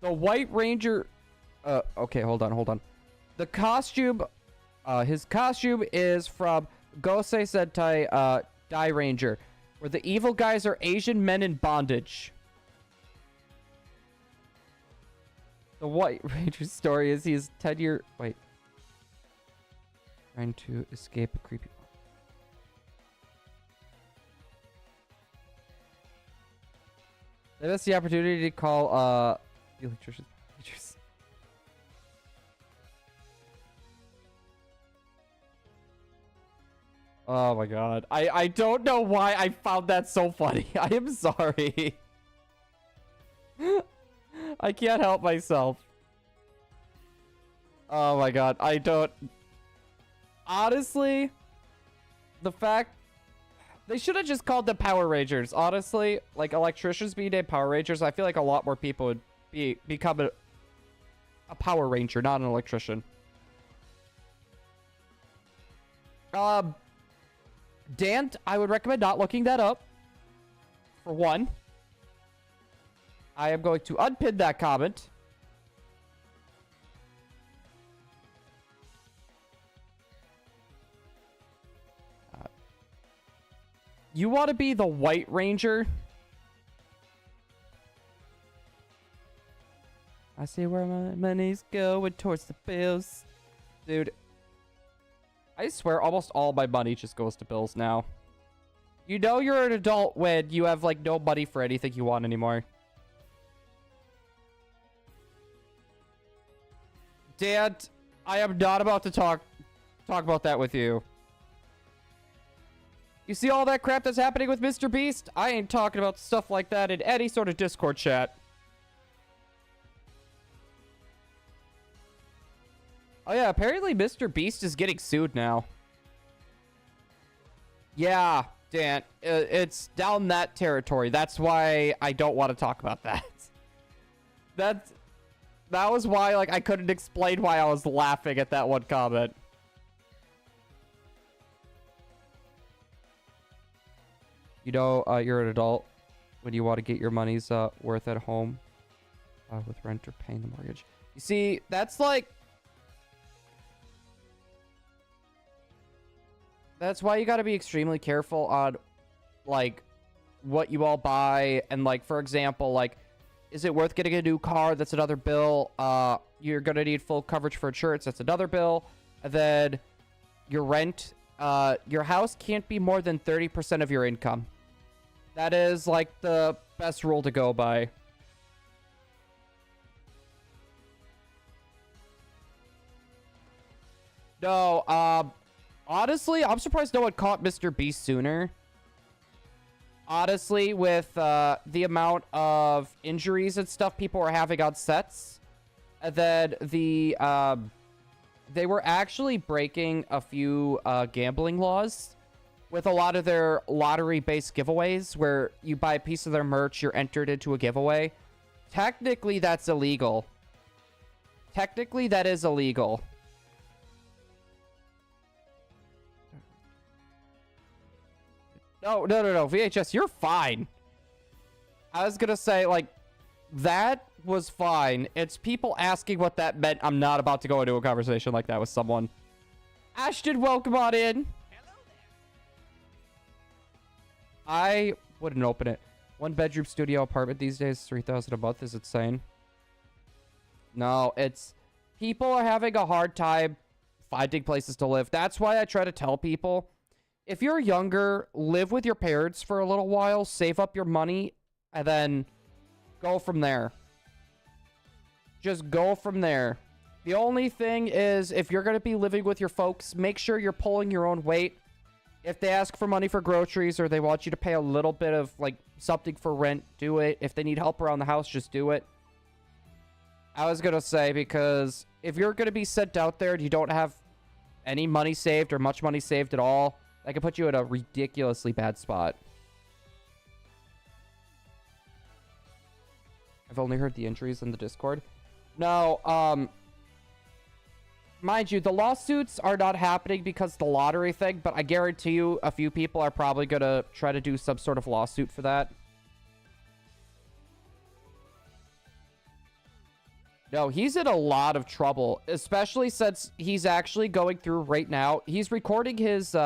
The White Ranger... okay, hold on. The costume... his costume is from Gosei Sentai Dai Ranger, where the evil guys are Asian men in bondage. The White Ranger's story is he's 10-year... Wait. Trying to escape a creepy... That's the opportunity to call, the electrician's teachers. Oh my god. I don't know why I found that so funny. I am sorry. I can't help myself. Oh my god. I don't... Honestly, the fact... They should have just called them Power Rangers. Honestly, like electricians being named Power Rangers, I feel like a lot more people would become a Power Ranger, not an electrician. Dant, I would recommend not looking that up. For one. I am going to unpin that comment. You want to be the White Ranger? I see where my money's going towards the bills. Dude, I swear almost all my money just goes to bills now. You know you're an adult when you have, like, no money for anything you want anymore. Dad, I am not about to talk about that with you. You see all that crap that's happening with MrBeast? I ain't talking about stuff like that in any sort of Discord chat. Oh yeah, apparently MrBeast is getting sued now. Yeah, Dan, it's down that territory. That's why I don't want to talk about that. That was why, like, I couldn't explain why I was laughing at that one comment. You know, you're an adult when you want to get your money's worth at home with rent or paying the mortgage. You see, that's like... That's why you got to be extremely careful on, like, what you all buy. And, like, for example, like, is it worth getting a new car? That's another bill. You're going to need full coverage for insurance. That's another bill. And then your rent. Your house can't be more than 30% of your income. That is, like, the best rule to go by. No, honestly, I'm surprised no one caught MrBeast sooner. Honestly, with the amount of injuries and stuff people were having on sets. And then they were actually breaking a few gambling laws with a lot of their lottery-based giveaways where you buy a piece of their merch, you're entered into a giveaway. Technically, that's illegal. Technically, that is illegal. No. VHS, you're fine. I was gonna say, like, that was fine. It's people asking what that meant. I'm not about to go into a conversation like that with someone. Ashton, welcome on in. Hello there. I wouldn't open it. One bedroom studio apartment these days, $3,000 a month is insane. No, it's... People are having a hard time finding places to live. That's why I try to tell people, if you're younger, live with your parents for a little while, save up your money, and then go from there. Just go from there. The only thing is, if you're going to be living with your folks, make sure you're pulling your own weight. If they ask for money for groceries or they want you to pay a little bit of, like, something for rent, do it. If they need help around the house, just do it. I was going to say, because if you're going to be sent out there and you don't have any money saved or much money saved at all, that could put you in a ridiculously bad spot. I've only heard the injuries in the Discord. No, mind you, the lawsuits are not happening because of the lottery thing, but I guarantee you a few people are probably going to try to do some sort of lawsuit for that. No, he's in a lot of trouble, especially since he's actually going through right now. He's recording his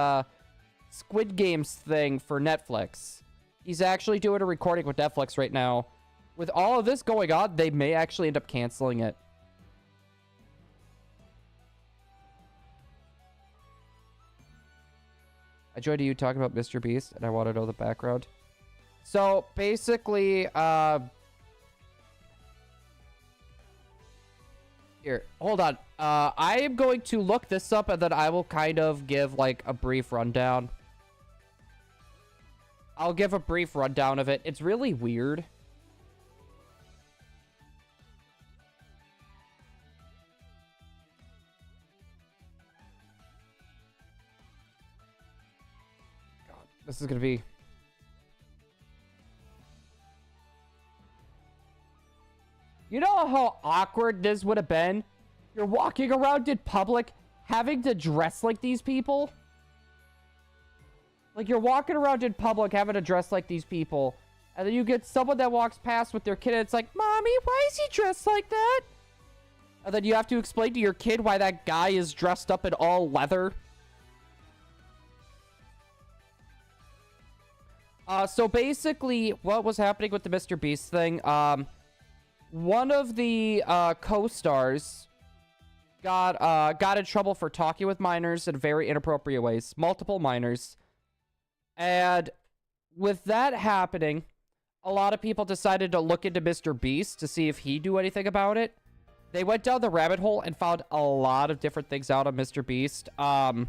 Squid Games thing for Netflix. He's actually doing a recording with Netflix right now. With all of this going on, they may actually end up canceling it. I joined you talking about MrBeast, and I want to know the background. So, basically, here, hold on. I am going to look this up, and then I will kind of give, like, a brief rundown. I'll give a brief rundown of it. It's really weird. God, this is gonna be... You know how awkward this would have been? You're walking around in public having to dress like these people? Like, you're walking around in public having to dress like these people. And then you get someone that walks past with their kid and it's like, Mommy, why is he dressed like that? And then you have to explain to your kid why that guy is dressed up in all leather. So basically, what was happening with the MrBeast thing, one of the co-stars got in trouble for talking with minors in very inappropriate ways. Multiple minors. And with that happening, a lot of people decided to look into MrBeast to see if he'd do anything about it. They went down the rabbit hole and found a lot of different things out on MrBeast.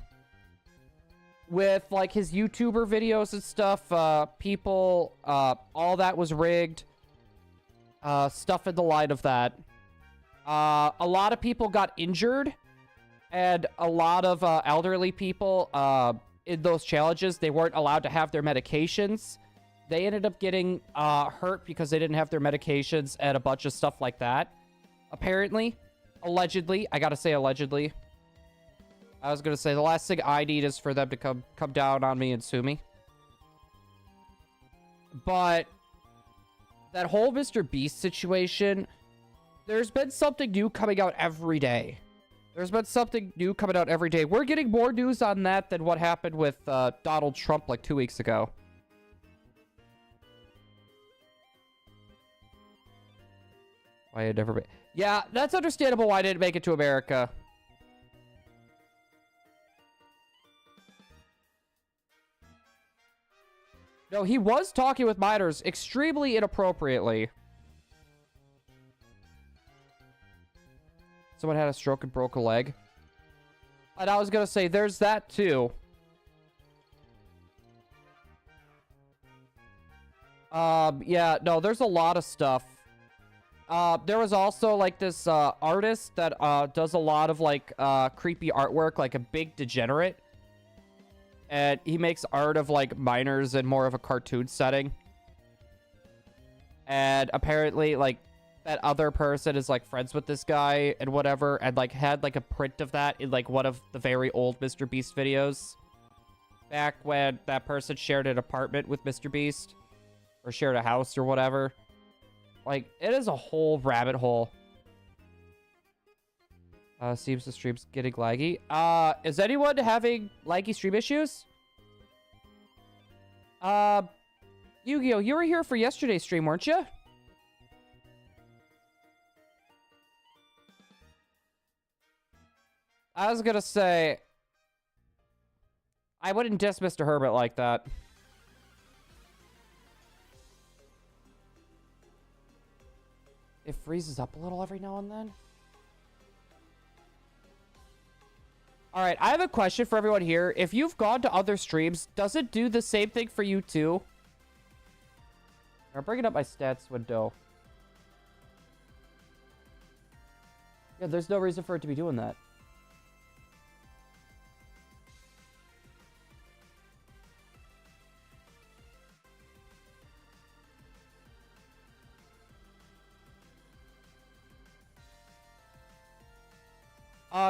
With, like, his YouTuber videos and stuff, people, all that was rigged. Stuff in the light of that. A lot of people got injured, and a lot of elderly people in those challenges, they weren't allowed to have their medications. They ended up getting hurt because they didn't have their medications and a bunch of stuff like that. Apparently, allegedly, I gotta say allegedly. I was gonna say the last thing I need is for them to come down on me and sue me. But that whole MrBeast situation, there's been something new coming out every day. There's been something new coming out every day. We're getting more news on that than what happened with Donald Trump like 2 weeks ago. Why I never... Yeah, that's understandable why I didn't make it to America. No, he was talking with minors extremely inappropriately. Someone had a stroke and broke a leg. And I was gonna say, there's that too. Yeah, no, there's a lot of stuff. There was also, like, this, artist that, does a lot of, like, creepy artwork, like a big degenerate. And he makes art of, like, minors in more of a cartoon setting. And apparently, like, that other person is, like, friends with this guy and whatever, and, like, had, like, a print of that in, like, one of the very old MrBeast videos. Back when that person shared an apartment with MrBeast. Or shared a house or whatever. Like, it is a whole rabbit hole. Seems the stream's getting laggy. Is anyone having laggy stream issues? Yu-Gi-Oh, you were here for yesterday's stream, weren't you? I was gonna say, I wouldn't diss Mr. Herbert like that. It freezes up a little every now and then. Alright, I have a question for everyone here. If you've gone to other streams, does it do the same thing for you too? I'm bringing up my stats window. Yeah, there's no reason for it to be doing that.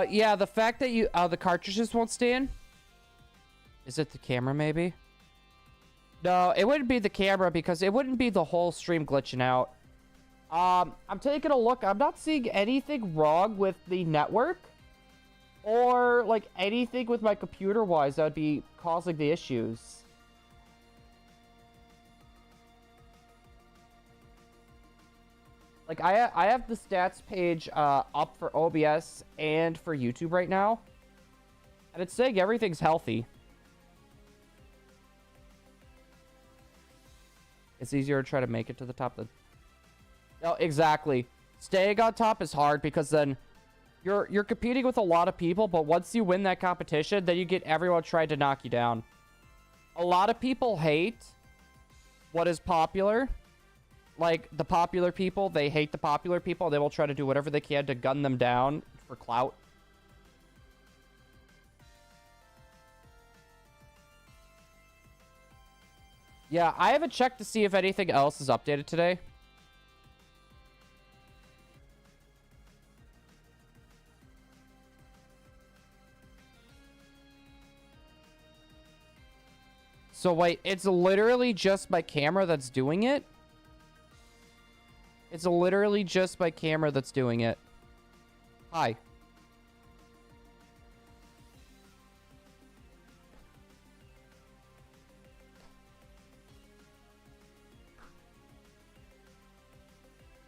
Yeah, the fact that you, the cartridges won't stay in. Is it the camera, maybe? No, it wouldn't be the camera because it wouldn't be the whole stream glitching out. I'm taking a look. I'm not seeing anything wrong with the network or, like, anything with my computer-wise that would be causing the issues. Like, I have the stats page up for OBS and for YouTube right now. And it's saying everything's healthy. It's easier to try to make it to the top of the... No, exactly. Staying on top is hard because then you're competing with a lot of people, but once you win that competition, then you get everyone trying to knock you down. A lot of people hate what is popular. Like, the popular people, they hate the popular people. They will try to do whatever they can to gun them down for clout. Yeah, I haven't checked to see if anything else is updated today. So wait, it's literally just my camera that's doing it? It's literally just my camera that's doing it. Hi.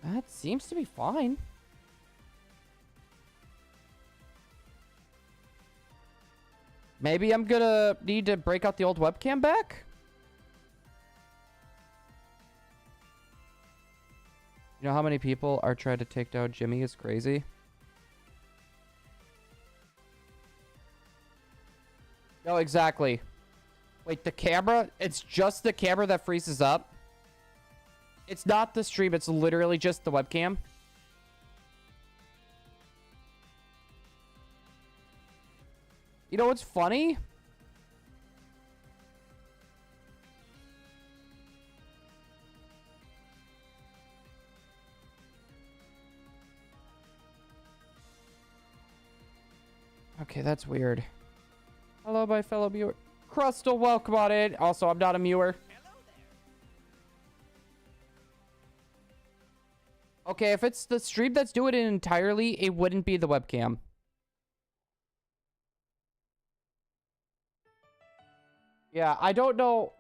That's seems to be fine. Maybe I'm gonna need to break out the old webcam back. You know how many people are trying to take down Jimmy? It's crazy. No, exactly. Wait, the camera? It's just the camera that freezes up? It's not the stream. It's literally just the webcam. You know what's funny? Okay, that's weird. Hello, my fellow viewer. Crustal, welcome on in. Also, I'm not a viewer. Hello there. Okay, if it's the stream that's doing it entirely, it wouldn't be the webcam. Yeah, I don't know.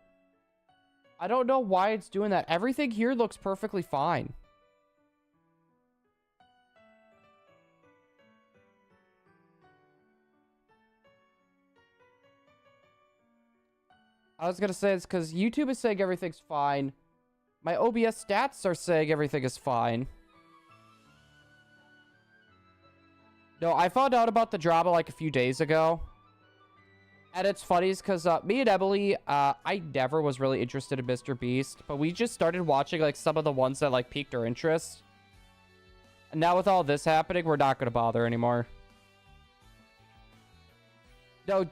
I don't know why it's doing that. Everything here looks perfectly fine. I was gonna say it's because YouTube is saying everything's fine. My OBS stats are saying everything is fine. No, I found out about the drama like a few days ago. And it's funny because me and Emily, I never was really interested in MrBeast, but we just started watching like some of the ones that like piqued our interest. And now with all this happening, we're not gonna bother anymore. No,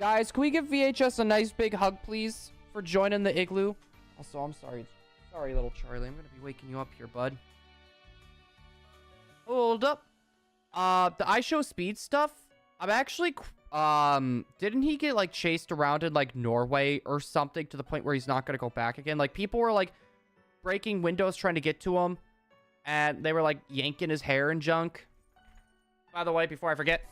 guys, can we give VHS a nice big hug, please, for joining the igloo? Also, I'm sorry. Sorry, little Charlie. I'm gonna be waking you up here, bud. Hold up. The iShowSpeed stuff, I'm actually, didn't he get, like, chased around in, like, Norway or something to the point where he's not gonna go back again? Like, people were, like, breaking windows trying to get to him, and they were, like, yanking his hair and junk. By the way, before I forget...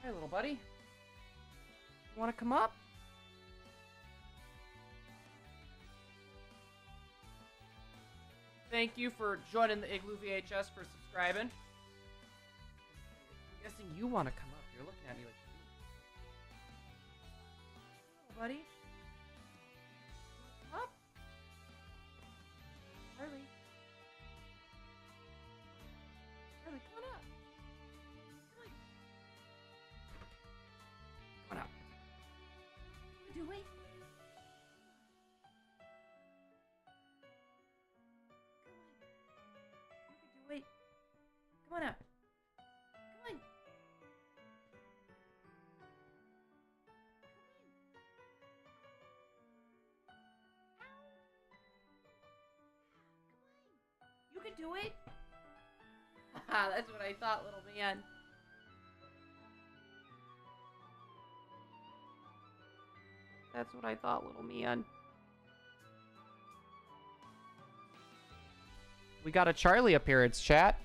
Hey, little buddy. You want to come up? Thank you for joining the Igloo VHS, for subscribing. I'm guessing you want to come up. You're looking at me like... Hello, buddy. Come up. Charlie. Charlie, come on up. Come on up. You can do it. Wait. Come on up. Come on. You can do it. That's what I thought, little man. That's what I thought, little man. We got a Charlie appearance, chat.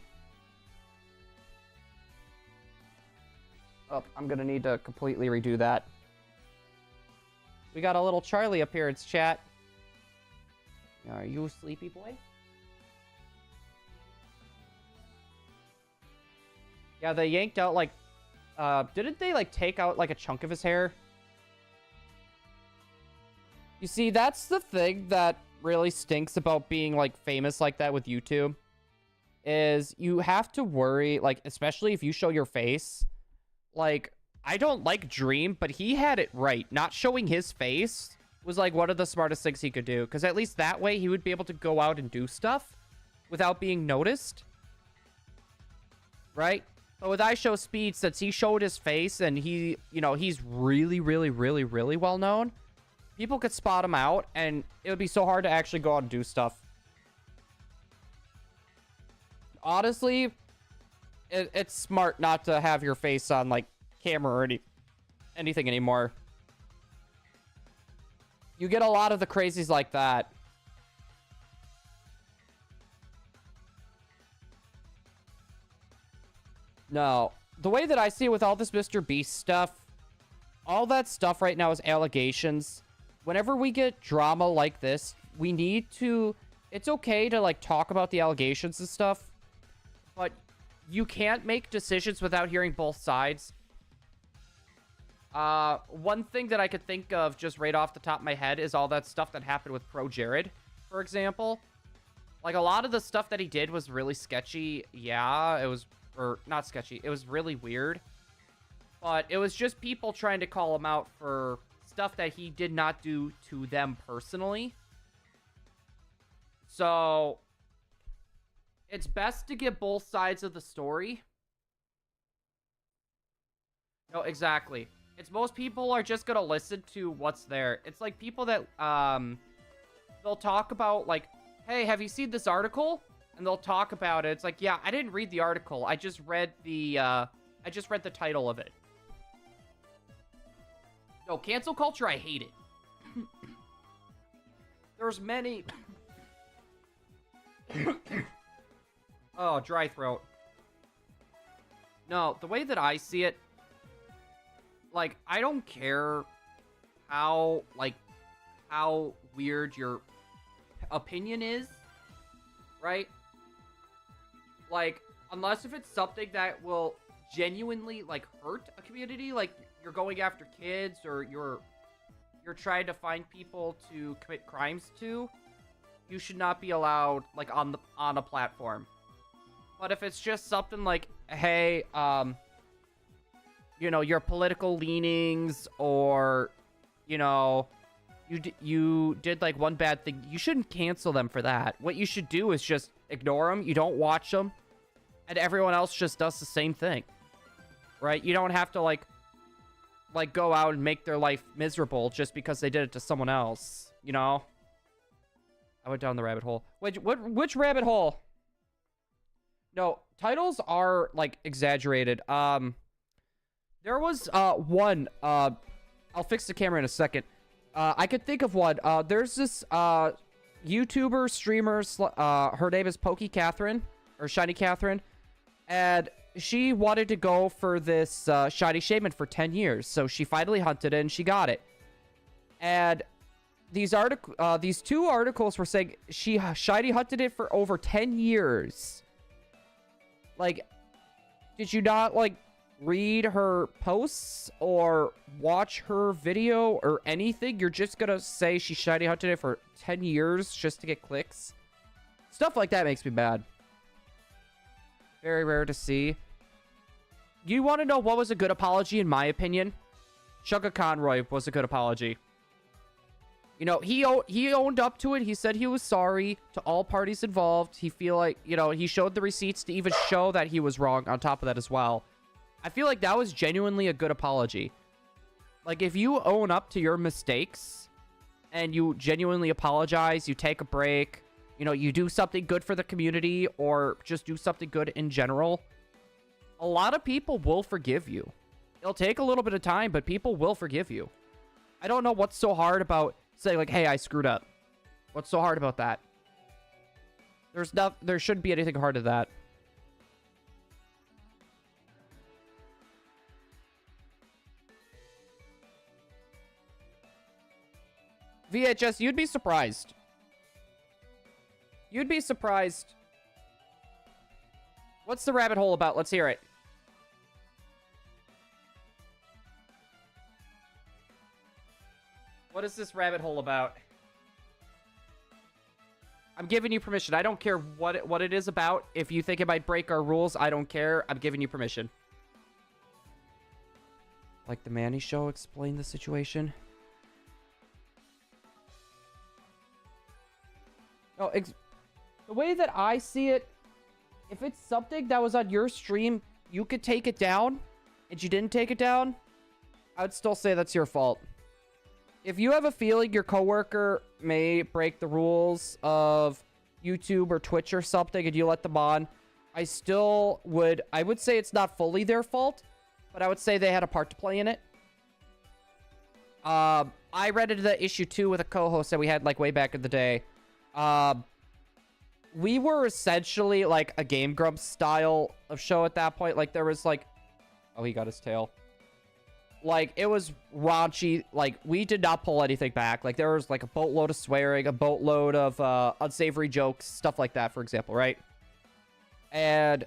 Oh, I'm gonna need to completely redo that. We got a little Charlie appearance, chat. Are you a sleepy boy? Yeah, they yanked out, like... didn't they, like, take out, like, a chunk of his hair? You see, that's the thing that really stinks about being, like, famous like that with YouTube. Is you have to worry, like, especially if you show your face. Like, I don't like Dream, but he had it right. Not showing his face was, like, one of the smartest things he could do. Because at least that way, he would be able to go out and do stuff without being noticed. Right? But with iShowSpeed, since he showed his face and he, you know, he's really, really, really, really well known, people could spot him out and it would be so hard to actually go out and do stuff. honestly, it's smart not to have your face on, like, camera or anything anymore. You get a lot of the crazies like that. No. The way that I see it with all this MrBeast stuff, all that stuff right now is allegations. Whenever we get drama like this, we need to... It's okay to, like, talk about the allegations and stuff, but you can't make decisions without hearing both sides. One thing that I could think of just right off the top of my head is all that stuff that happened with Pro Jared, for example. Like, a lot of the stuff that he did was really sketchy. Yeah, it was... Or, not sketchy. It was really weird. But it was just people trying to call him out for stuff that he did not do to them personally. So, it's best to get both sides of the story. No, exactly. It's most people are just gonna listen to what's there. It's like people that, they'll talk about, like, hey, have you seen this article? And they'll talk about it. It's like, yeah, I didn't read the article. I just read the title of it. No, cancel culture, I hate it. There's many... Oh, dry throat. No, the way that I see it, like, I don't care how weird your opinion is, right? Like, unless if it's something that will genuinely, like, hurt a community, like, you're going after kids, or you're trying to find people to commit crimes to, you should not be allowed, like, on a platform. But if it's just something like, hey, you know, your political leanings, or, you know, you did, like, one bad thing, you shouldn't cancel them for that. What you should do is just ignore them. You don't watch them. And everyone else just does the same thing. Right? You don't have to, like, go out and make their life miserable just because they did it to someone else. You know? I went down the rabbit hole. Which rabbit hole? No, titles are, like, exaggerated. There was, one, I'll fix the camera in a second. I could think of one. There's this, YouTuber, streamer, her name is Pokey Catherine, or Shiny Catherine, and she wanted to go for this Shiny Shaman for 10 years, so she finally hunted it, and she got it. And these two articles were saying she Shiny hunted it for over 10 years. Like, did you not, like, read her posts or watch her video or anything? You're just gonna say she shiny hunted it for 10 years just to get clicks? Stuff like that makes me mad. Very rare to see. You want to know what was a good apology, in my opinion? Chugga Conroy was a good apology. You know, he owned up to it. He said he was sorry to all parties involved. He feel like, you know, he showed the receipts to even show that he was wrong on top of that as well. I feel like that was genuinely a good apology. Like, if you own up to your mistakes and you genuinely apologize, you take a break, you know, you do something good for the community, or just do something good in general, a lot of people will forgive you. It'll take a little bit of time, but people will forgive you. I don't know what's so hard about saying, like, hey, I screwed up. What's so hard about that? There shouldn't be anything hard to that. VHS, you'd be surprised. You'd be surprised. What's the rabbit hole about? Let's hear it. What is this rabbit hole about? I'm giving you permission. I don't care what it is about. If you think it might break our rules, I don't care. I'm giving you permission. Like the Manny Show explained the situation. No, the way that I see it, if it's something that was on your stream, you could take it down, and you didn't take it down, I would still say that's your fault. If you have a feeling your coworker may break the rules of YouTube or Twitch or something, and you let them on, I would say it's not fully their fault, but I would say they had a part to play in it. I read into the issue 2 with a co-host that we had like way back in the day. We were essentially like a Game Grumps style of show at that point. Like there was like, oh, he got his tail. Like it was raunchy. Like we did not pull anything back. Like there was like a boatload of swearing, a boatload of unsavory jokes, stuff like that, for example, right? And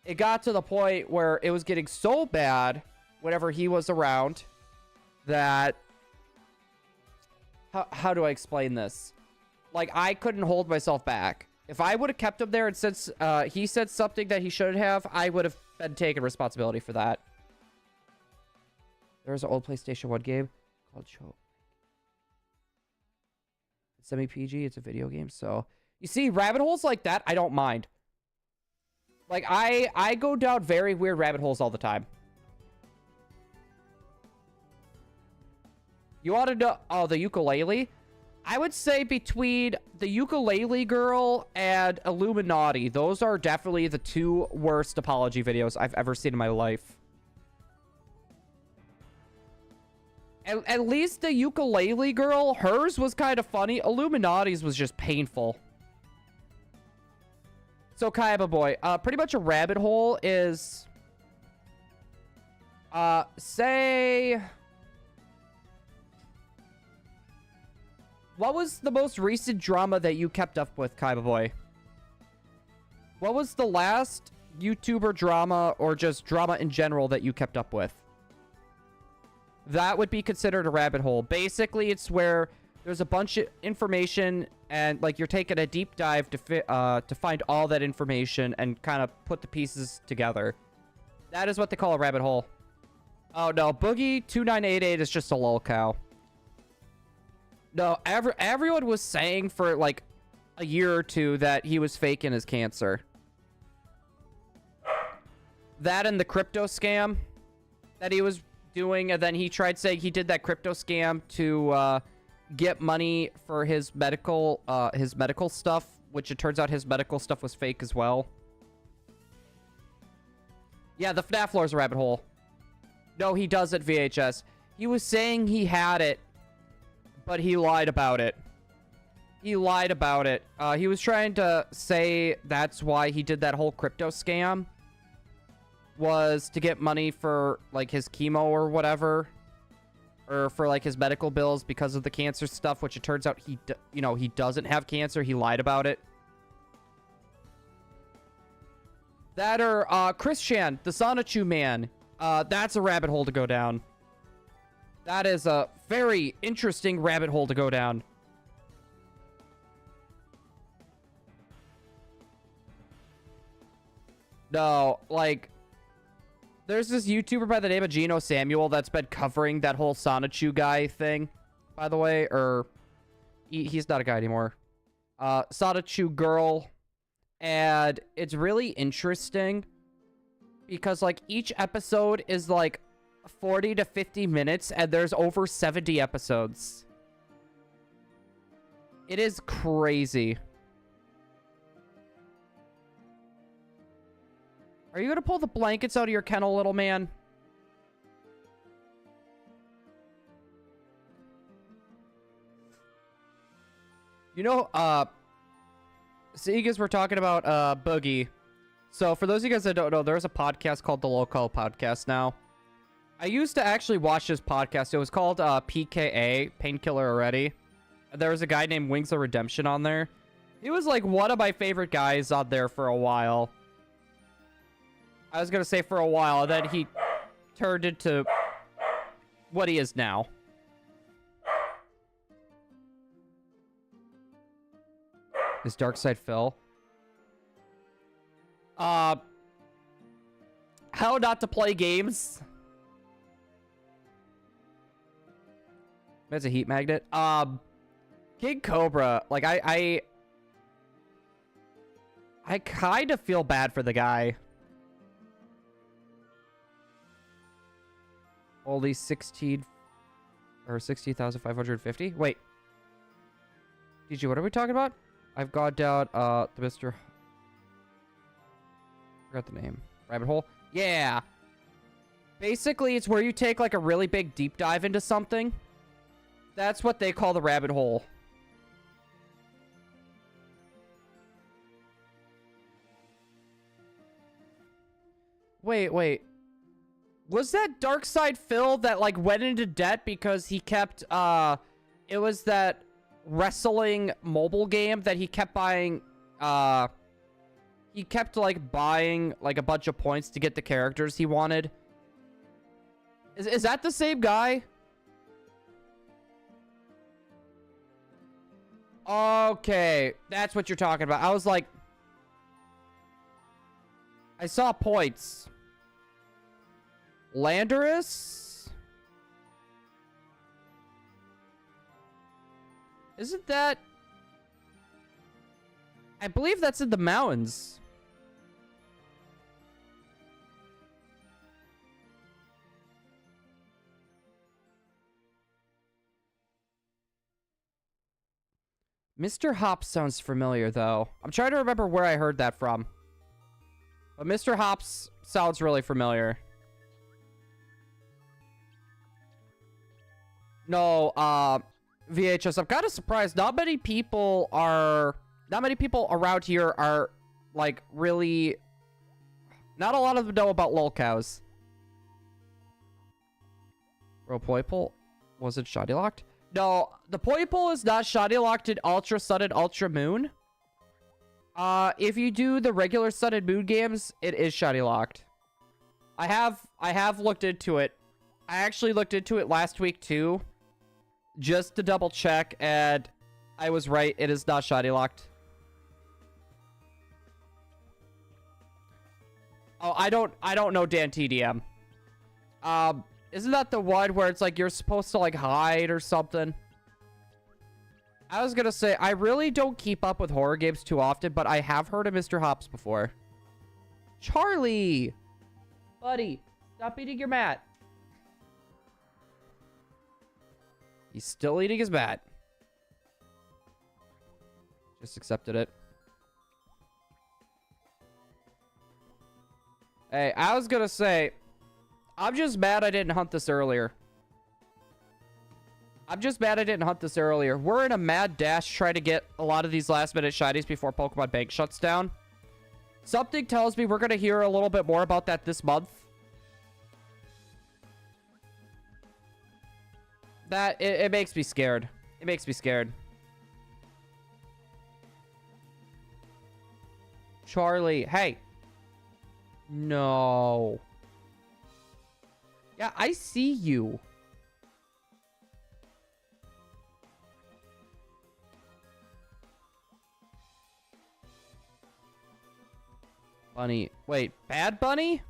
it got to the point where it was getting so bad whenever he was around that, how do I explain this? Like, I couldn't hold myself back. If I would have kept him there and since he said something that he shouldn't have, I would have been taking responsibility for that. There's an old PlayStation 1 game called Show. It's semi-PG. It's a video game. So, you see, rabbit holes like that, I don't mind. Like, I go down very weird rabbit holes all the time. You want to know... Oh, the ukulele? I would say between the ukulele girl and Illuminati, those are definitely the 2 worst apology videos I've ever seen in my life. At least the ukulele girl, hers was kind of funny. Illuminati's was just painful. So, Kaiba boy, pretty much a rabbit hole is... say... What was the most recent drama that you kept up with, Kaiba boy? What was the last YouTuber drama or just drama in general that you kept up with? That would be considered a rabbit hole. Basically, it's where there's a bunch of information and like you're taking a deep dive to find all that information and kind of put the pieces together. That is what they call a rabbit hole. Oh no, Boogie2988 is just a LOLcow. No, everyone was saying for like a year or 2 that he was faking his cancer. That and the crypto scam that he was doing, and then he tried saying he did that crypto scam to get money for his medical stuff, which it turns out his medical stuff was fake as well. Yeah, the FNAF lore is a rabbit hole. No, he doesn't, VHS. He was saying he had it, but he lied about it. He lied about it. He was trying to say that's why he did that whole crypto scam. Was to get money for, like, his chemo or whatever. Or for, like, his medical bills because of the cancer stuff, which it turns out he doesn't have cancer. He lied about it. That or, Chris Chan, the Sonichu man. That's a rabbit hole to go down. That is a very interesting rabbit hole to go down. No, like, there's this YouTuber by the name of Gino Samuel that's been covering that whole Sonichu guy thing, by the way, or he's not a guy anymore. Sonichu girl, and it's really interesting because, like, each episode is, like, 40 to 50 minutes, and there's over 70 episodes. It is crazy. Are you gonna pull the blankets out of your kennel, little man? You know, so you guys were talking about Boogie. So for those of you guys that don't know, there's a podcast called the LOLcows podcast now. I used to actually watch this podcast. It was called PKA, Painkiller Already. There was a guy named Wings of Redemption on there. He was like one of my favorite guys on there for a while. I was going to say for a while, and then he turned into what he is now. Is Darkside Phil? How not to play games? That's a heat magnet. King Cobra, like I kind of feel bad for the guy. Only 16,550. Wait. DG, what are we talking about? I've gone down the Mr. Forgot the name. Rabbit hole? Yeah. Basically, it's where you take like a really big deep dive into something. That's what they call the rabbit hole. Wait. Was that Darkside Phil that like went into debt because he kept it was that wrestling mobile game that he kept buying he kept like buying like a bunch of points to get the characters he wanted? Is that the same guy? Okay, that's what you're talking about. I was like, I saw points. Landorus? Isn't that... I believe that's in the mountains. Mr. Hops sounds familiar, though. I'm trying to remember where I heard that from. But Mr. Hops sounds really familiar. No, VHS, I'm kind of surprised. Not many people around here are, like, really... Not a lot of them know about LOLcows. Real Poiple? Was it shoddy locked? No, the Poiple is not shoddy locked in Ultra Sun and Ultra Moon. If you do the regular Sun and Moon games, it is shoddy locked. I have looked into it. I actually looked into it last week too, just to double check, and I was right. It is not shoddy locked. Oh, I don't know Dan TDM. Isn't that the one where it's like you're supposed to like hide or something? I was gonna say, I really don't keep up with horror games too often, but I have heard of Mr. Hops before. Charlie! Buddy, stop eating your mat. He's still eating his mat. Just accepted it. Hey, I was gonna say, I'm just mad I didn't hunt this earlier. We're in a mad dash trying to get a lot of these last minute shinies before Pokemon Bank shuts down. Something tells me we're going to hear a little bit more about that this month. It makes me scared. It makes me scared. Charlie, hey. No. Yeah, I see you. Bunny. Wait, Bad Bunny?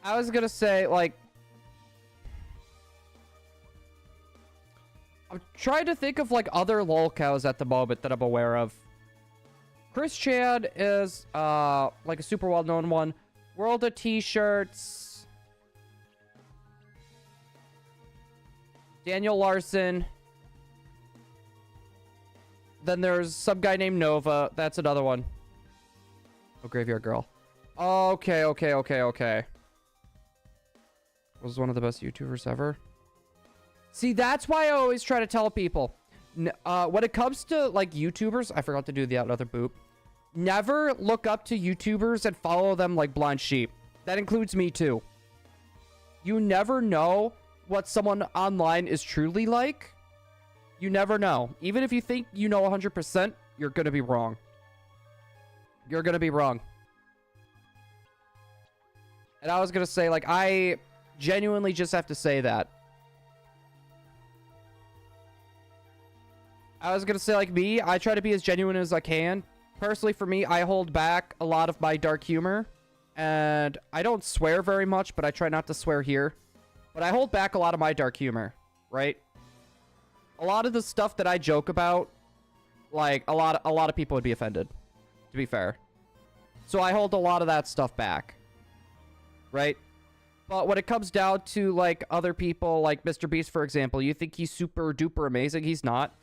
I was gonna say, like... I'm trying to think of, like, other LOLcows at the moment that I'm aware of. Chris Chan is, like, a super well-known one. World of T-shirts. Daniel Larson. Then there's some guy named Nova. That's another one. Oh, Graveyard Girl. Okay. Was one of the best YouTubers ever. See, that's why I always try to tell people. When it comes to, like, YouTubers, I forgot to do the other boop. Never look up to YouTubers and follow them like blind sheep. That includes me too. You never know what someone online is truly like. You never know. Even if you think you know 100%, you're going to be wrong. You're going to be wrong. And I was going to say, like, I genuinely just have to say that. I was going to say, like, me, I try to be as genuine as I can. Personally, for me, I hold back a lot of my dark humor. And I don't swear very much, but I try not to swear here. But I hold back a lot of my dark humor, right? A lot of the stuff that I joke about, like, a lot of people would be offended, to be fair. So I hold a lot of that stuff back, right? But when it comes down to, like, other people, like MrBeast, for example, you think he's super duper amazing? He's not.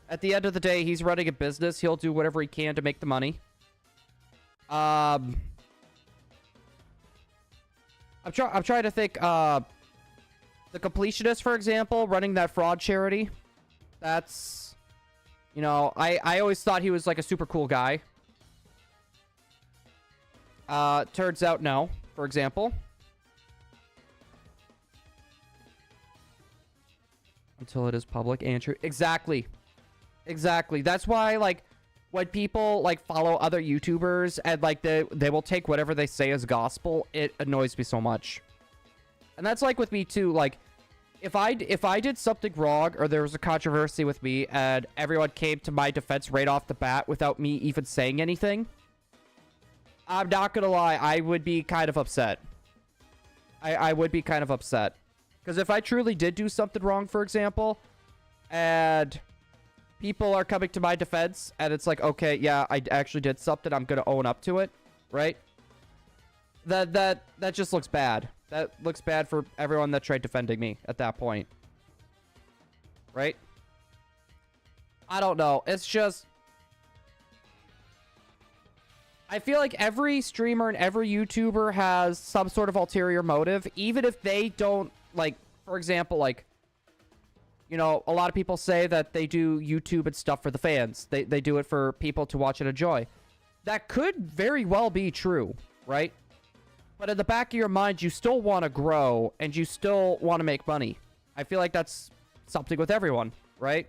At the end of the day, he's running a business. He'll do whatever he can to make the money. I'm trying to think. The Completionist, for example, running that fraud charity. That's, you know, I always thought he was like a super cool guy. Turns out no, for example. Until it is public and true. Exactly. Exactly. That's why, like, when people, like, follow other YouTubers and, like, they will take whatever they say as gospel, it annoys me so much. And that's, like, with me, too. Like, if I did something wrong or there was a controversy with me and everyone came to my defense right off the bat without me even saying anything, I'm not gonna lie, I would be kind of upset. I would be kind of upset. Because if I truly did do something wrong, for example, and people are coming to my defense, and it's like, okay, yeah, I actually did something, I'm gonna own up to it, right? That just looks bad. That looks bad for everyone that tried defending me at that point. Right? I don't know. It's just, I feel like every streamer and every YouTuber has some sort of ulterior motive, even if they don't, like, for example, like, you know, a lot of people say that they do YouTube and stuff for the fans. They do it for people to watch and enjoy. That could very well be true, right? But in the back of your mind, you still want to grow and you still want to make money. I feel like that's something with everyone, right?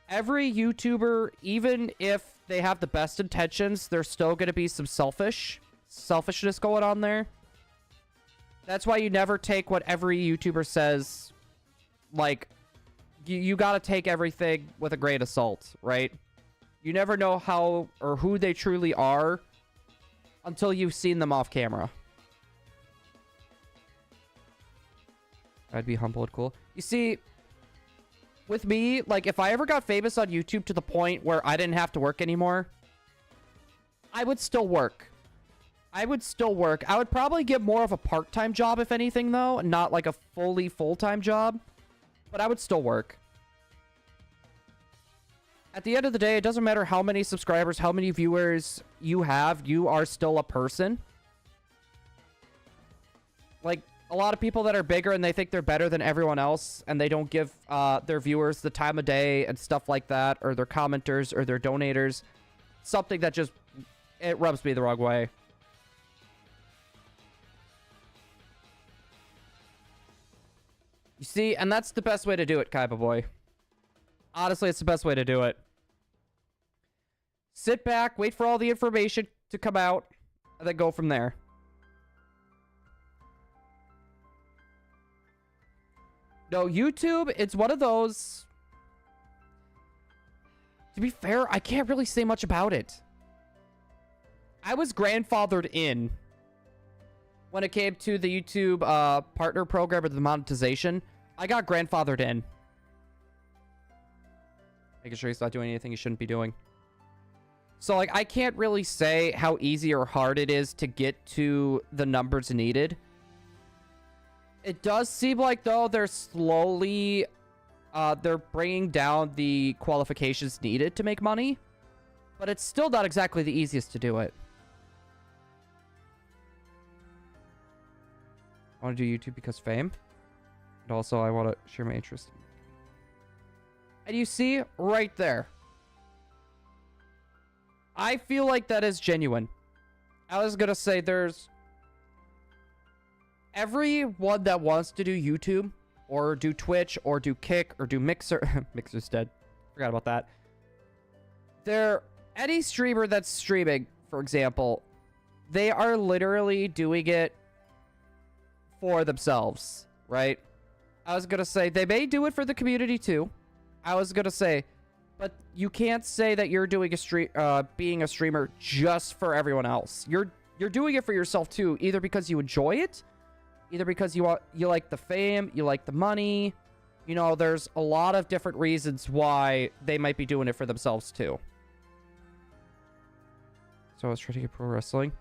Every YouTuber, even if they have the best intentions, there's still going to be some selfishness going on there. That's why you never take what every YouTuber says. Like, you got to take everything with a grain of salt, right? You never know how or who they truly are until you've seen them off camera. I'd be humble and cool. You see, with me, like, if I ever got famous on YouTube to the point where I didn't have to work anymore, I would still work. I would still work. I would probably get more of a part-time job, if anything, though. Not like a fully full-time job. But I would still work. At the end of the day, it doesn't matter how many subscribers, how many viewers you have, you are still a person. Like, a lot of people that are bigger and they think they're better than everyone else, and they don't give their viewers the time of day and stuff like that, or their commenters or their donators. Something that just, it rubs me the wrong way. You see, and that's the best way to do it, Kaiba Boy. Honestly, it's the best way to do it. Sit back, wait for all the information to come out, and then go from there. No, YouTube, it's one of those... To be fair, I can't really say much about it. I was grandfathered in when it came to the YouTube partner program or the monetization. I got grandfathered in. Making sure he's not doing anything he shouldn't be doing. So, like, I can't really say how easy or hard it is to get to the numbers needed. It does seem like, though, they're slowly... they're bringing down the qualifications needed to make money. But it's still not exactly the easiest to do it. I want to do YouTube because fame. And also, I want to share my interest. And you see, right there. I feel like that is genuine. I was going to say there's... Everyone that wants to do YouTube, or do Twitch, or do Kick, or do Mixer... Mixer's dead. Forgot about that. Any streamer that's streaming, for example, they are literally doing it for themselves, right? I was going to say, they may do it for the community too. I was going to say, but you can't say that you're doing being a streamer just for everyone else. You're doing it for yourself too, either because you enjoy it, either because you like the fame, you like the money. You know, there's a lot of different reasons why they might be doing it for themselves too. So I was trying to get pro wrestling.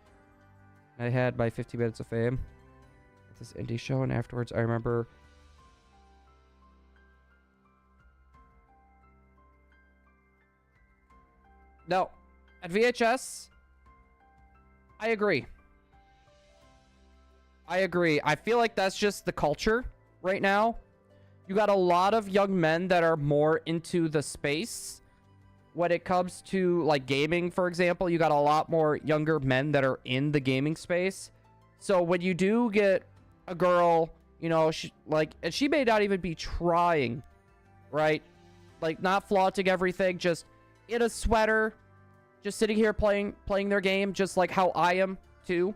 I had my 50 minutes of fame with this indie show, and afterwards I remember... No. At VHS, I agree. I agree. I feel like that's just the culture right now. You got a lot of young men that are more into the space. When it comes to, like, gaming, for example, you got a lot more younger men that are in the gaming space. So when you do get a girl, you know, and she may not even be trying, right? Like, not flaunting everything, just in a sweater, just sitting here playing their game, just like how I am, too.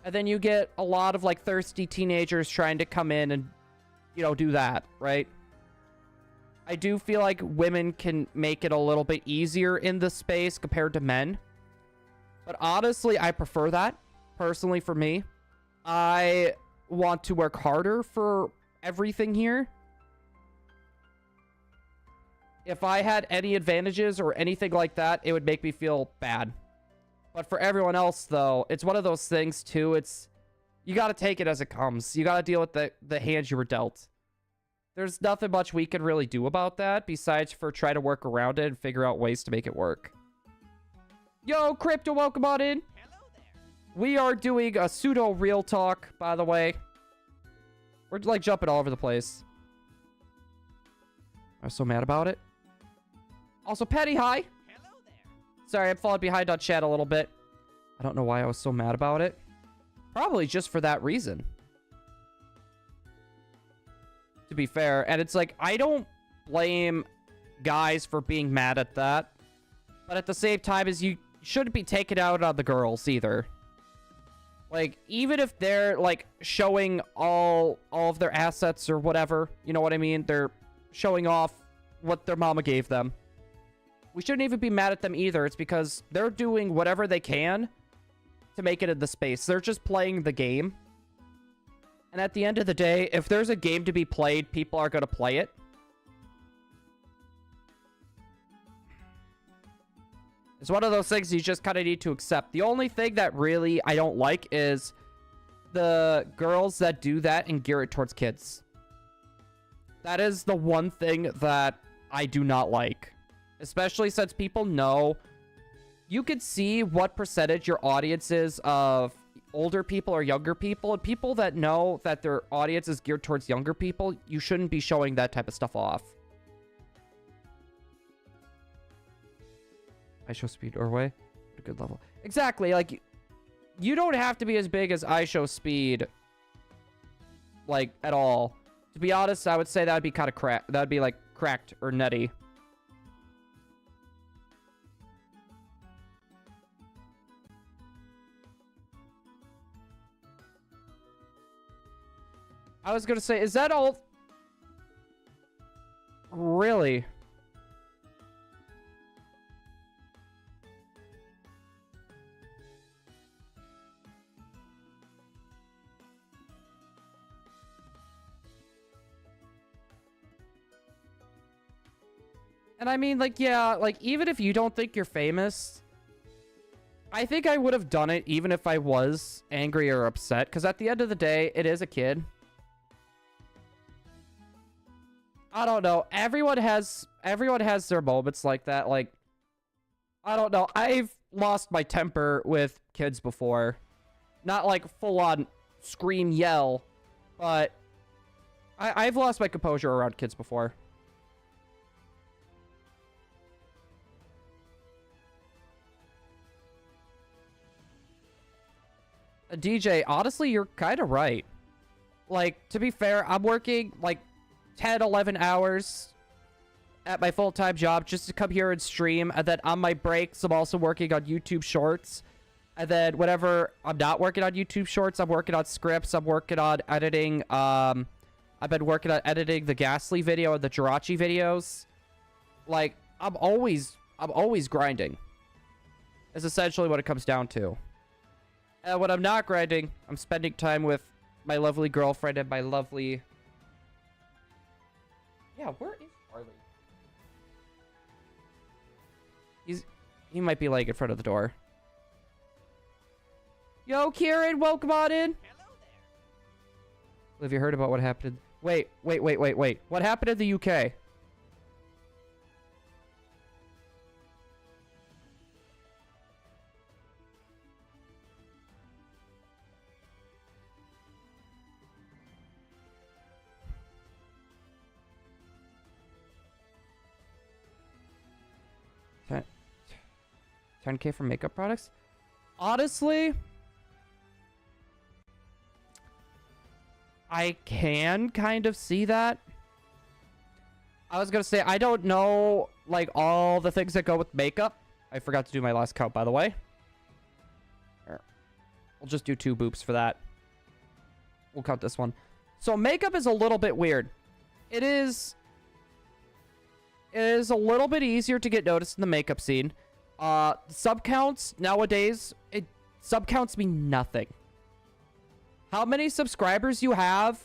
And then you get a lot of, like, thirsty teenagers trying to come in and, you know, do that, right? I do feel like women can make it a little bit easier in the space compared to men. But honestly, I prefer that, personally, for me. I want to work harder for everything here. If I had any advantages or anything like that, it would make me feel bad. But for everyone else, though, it's one of those things, too. You got to take it as it comes. You got to deal with the hands you were dealt. There's nothing much we can really do about that besides for try to work around it and figure out ways to make it work. Yo, Crypto, welcome on in. Hello there. We are doing a pseudo real talk, by the way. We're like jumping all over the place. I'm so mad about it. Also, Petty, hi. Hello there. Sorry, I'm falling behind on chat a little bit. I don't know why I was so mad about it. Probably just for that reason. To be fair. And it's like, I don't blame guys for being mad at that. But at the same time, you shouldn't be taking out on the girls either. Like, even if they're, like, showing all of their assets or whatever, you know what I mean? They're showing off what their mama gave them. We shouldn't even be mad at them either. It's because they're doing whatever they can to make it in the space. They're just playing the game. And at the end of the day, if there's a game to be played, people are going to play it. It's one of those things you just kind of need to accept. The only thing that really I don't like is the girls that do that and gear it towards kids. That is the one thing that I do not like. Especially since people know, you could see what percentage your audience is of older people or younger people, and people that know that their audience is geared towards younger people, you shouldn't be showing that type of stuff off. I show speed doorway. A good level. Exactly. Like, you don't have to be as big as I show speed, like, at all. To be honest, I would say that would be kind of cracked. That would be like cracked or nutty. I was gonna say, is that all? Really? And I mean, like, yeah, like, even if you don't think you're famous, I think I would have done it even if I was angry or upset, because at the end of the day, it is a kid. I don't know. Everyone has their moments like that. Like, I don't know. I've lost my temper with kids before. Not like full on scream yell, but I've lost my composure around kids before. DJ, honestly, you're kind of right. Like, to be fair, I'm working like 10, 11 hours at my full-time job just to come here and stream. And then on my breaks, I'm also working on YouTube Shorts. And then whenever I'm not working on YouTube Shorts, I'm working on scripts. I'm working on editing. I've been working on editing the Ghastly video and the Jirachi videos. Like, I'm always grinding. Is essentially what it comes down to. And when I'm not grinding, I'm spending time with my lovely girlfriend and my lovely... Yeah, where is Charlie? He might be like in front of the door. Yo, Kieran, welcome on in. Hello there. Have you heard about what happened? Wait. What happened in the UK? 10K for makeup products? Honestly, I can kind of see that. I was gonna say, I don't know, like, all the things that go with makeup. I forgot to do my last count, by the way. Here. We'll just do 2 boops for that. We'll count this one. So makeup is a little bit weird. It is a little bit easier to get noticed in the makeup scene. Sub counts nowadays, sub counts mean nothing. How many subscribers you have,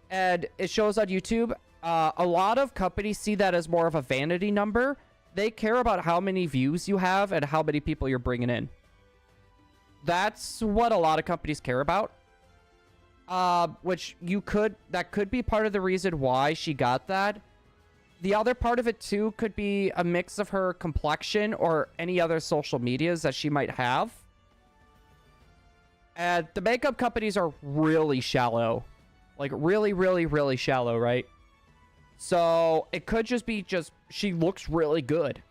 and it shows on YouTube, a lot of companies see that as more of a vanity number. They care about how many views you have and how many people you're bringing in. That's what a lot of companies care about. That could be part of the reason why she got that. The other part of it too could be a mix of her complexion or any other social medias that she might have. And the makeup companies are really shallow. Like really, really, really shallow, right? So it could just be she looks really good.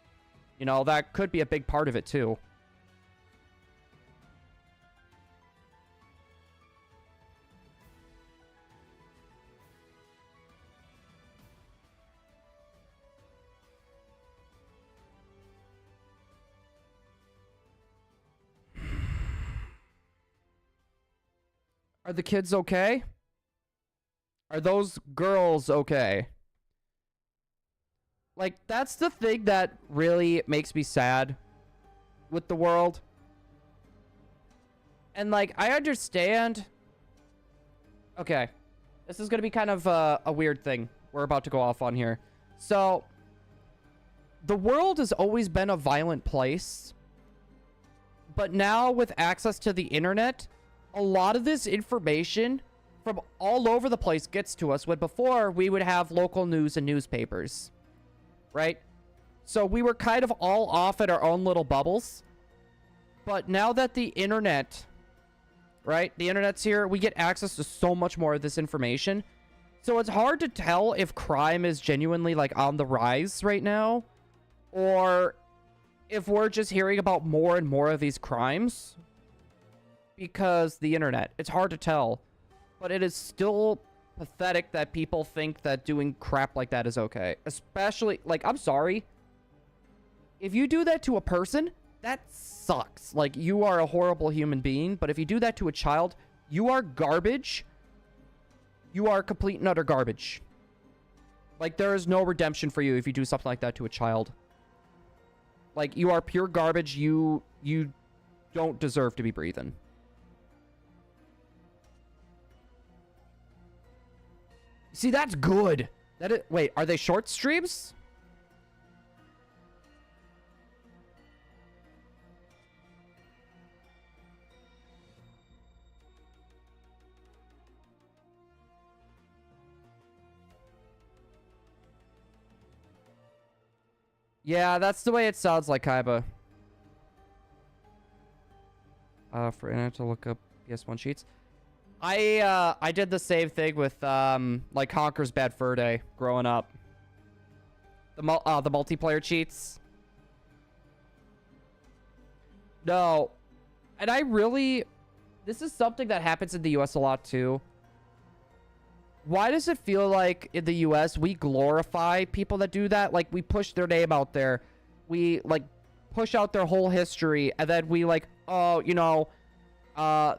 You know, that could be a big part of it too. Are the kids okay? Are those girls okay? Like, that's the thing that really makes me sad with the world. And, like, I understand. Okay. This is going to be kind of a weird thing we're about to go off on here. So, the world has always been a violent place. But now, with access to the internet, a lot of this information from all over the place gets to us, when before we would have local news and newspapers, right? So we were kind of all off in our own little bubbles. But now that the internet, right? The internet's here, we get access to so much more of this information. So it's hard to tell if crime is genuinely like on the rise right now, or if we're just hearing about more and more of these crimes because the internet. It's hard to tell, but it is still pathetic that people think that doing crap like that is okay. Especially, like, I'm sorry. If you do that to a person, that sucks. Like, you are a horrible human being, but if you do that to a child, you are garbage. You are complete and utter garbage. Like, there is no redemption for you if you do something like that to a child. Like, you are pure garbage. You don't deserve to be breathing. See, that's good. Wait, are they short streams? Yeah, that's the way it sounds like, Kaiba. For internet to look up PS1 cheats. I did the same thing with like Conker's Bad Fur Day growing up. The multiplayer cheats. No. And this is something that happens in the US a lot too. Why does it feel like in the US we glorify people that do that? Like, we push their name out there. We like push out their whole history, and then we like, oh, you know,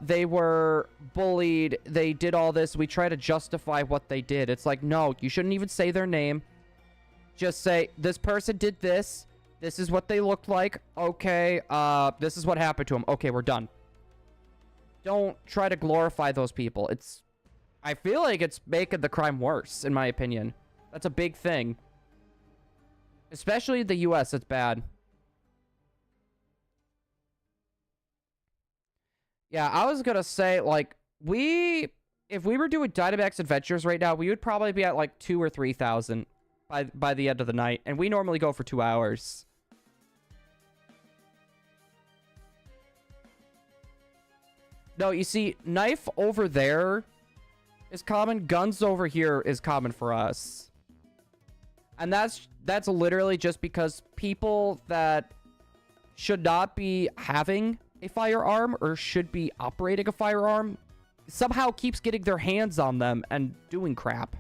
they were bullied, they did all this. We try to justify what they did. It's like, no, you shouldn't even say their name. Just say, this person did this. This is what they looked like. Okay, this is what happened to them. Okay, we're done. Don't try to glorify those people. I feel like it's making the crime worse, in my opinion. That's a big thing. Especially in the US, it's bad. Yeah, I was gonna say, like, if we were doing Dynamax Adventures right now, we would probably be at, like, 2,000 or 3,000 by the end of the night. And we normally go for 2 hours. No, you see, knife over there is common. Guns over here is common for us. And that's literally just because people that should not be having a firearm or should be operating a firearm somehow keeps getting their hands on them and doing crap.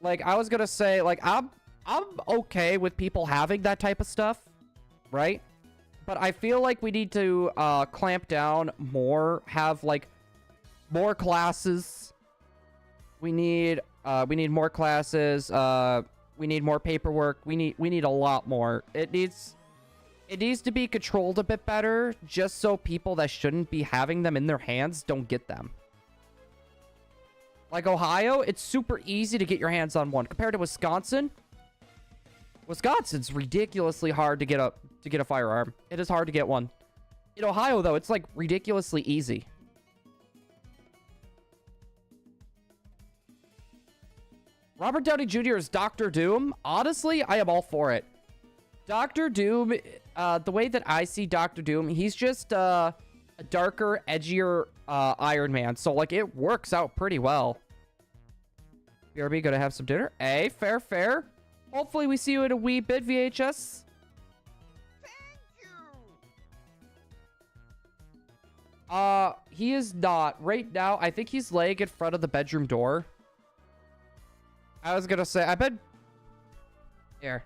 Like, I was gonna say, like, I'm okay with people having that type of stuff, right? But I feel like we need to clamp down more, have like more classes. We need more classes. We need more paperwork. We need a lot more. It needs to be controlled a bit better, just so people that shouldn't be having them in their hands don't get them. Like Ohio, it's super easy to get your hands on one compared to Wisconsin. Wisconsin's ridiculously hard to get a firearm. It is hard to get one. In Ohio, though, it's like ridiculously easy. Robert Downey Jr. is Doctor Doom. Honestly, I am all for it. Doctor Doom, the way that I see Doctor Doom, he's just a darker, edgier Iron Man. So, like, it works out pretty well. BRB, gonna have some dinner? Hey, fair, fair. Hopefully we see you in a wee bit, VHS. He is not. Right now, I think he's laying in front of the bedroom door. I was gonna say, I bet... Here.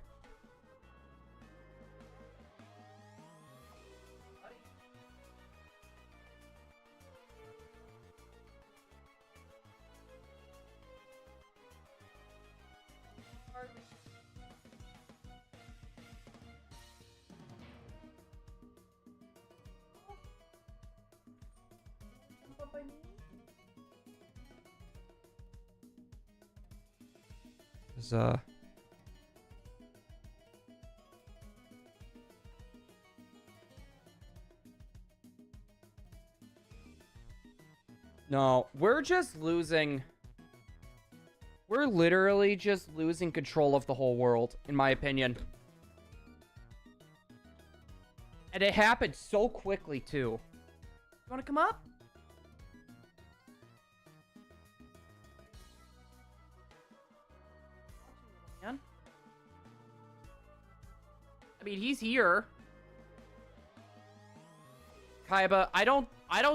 No, we're just losing. We're literally just losing control of the whole world, in my opinion. And it happened so quickly, too. You want to come up? I mean, he's here. Kaiba, I don't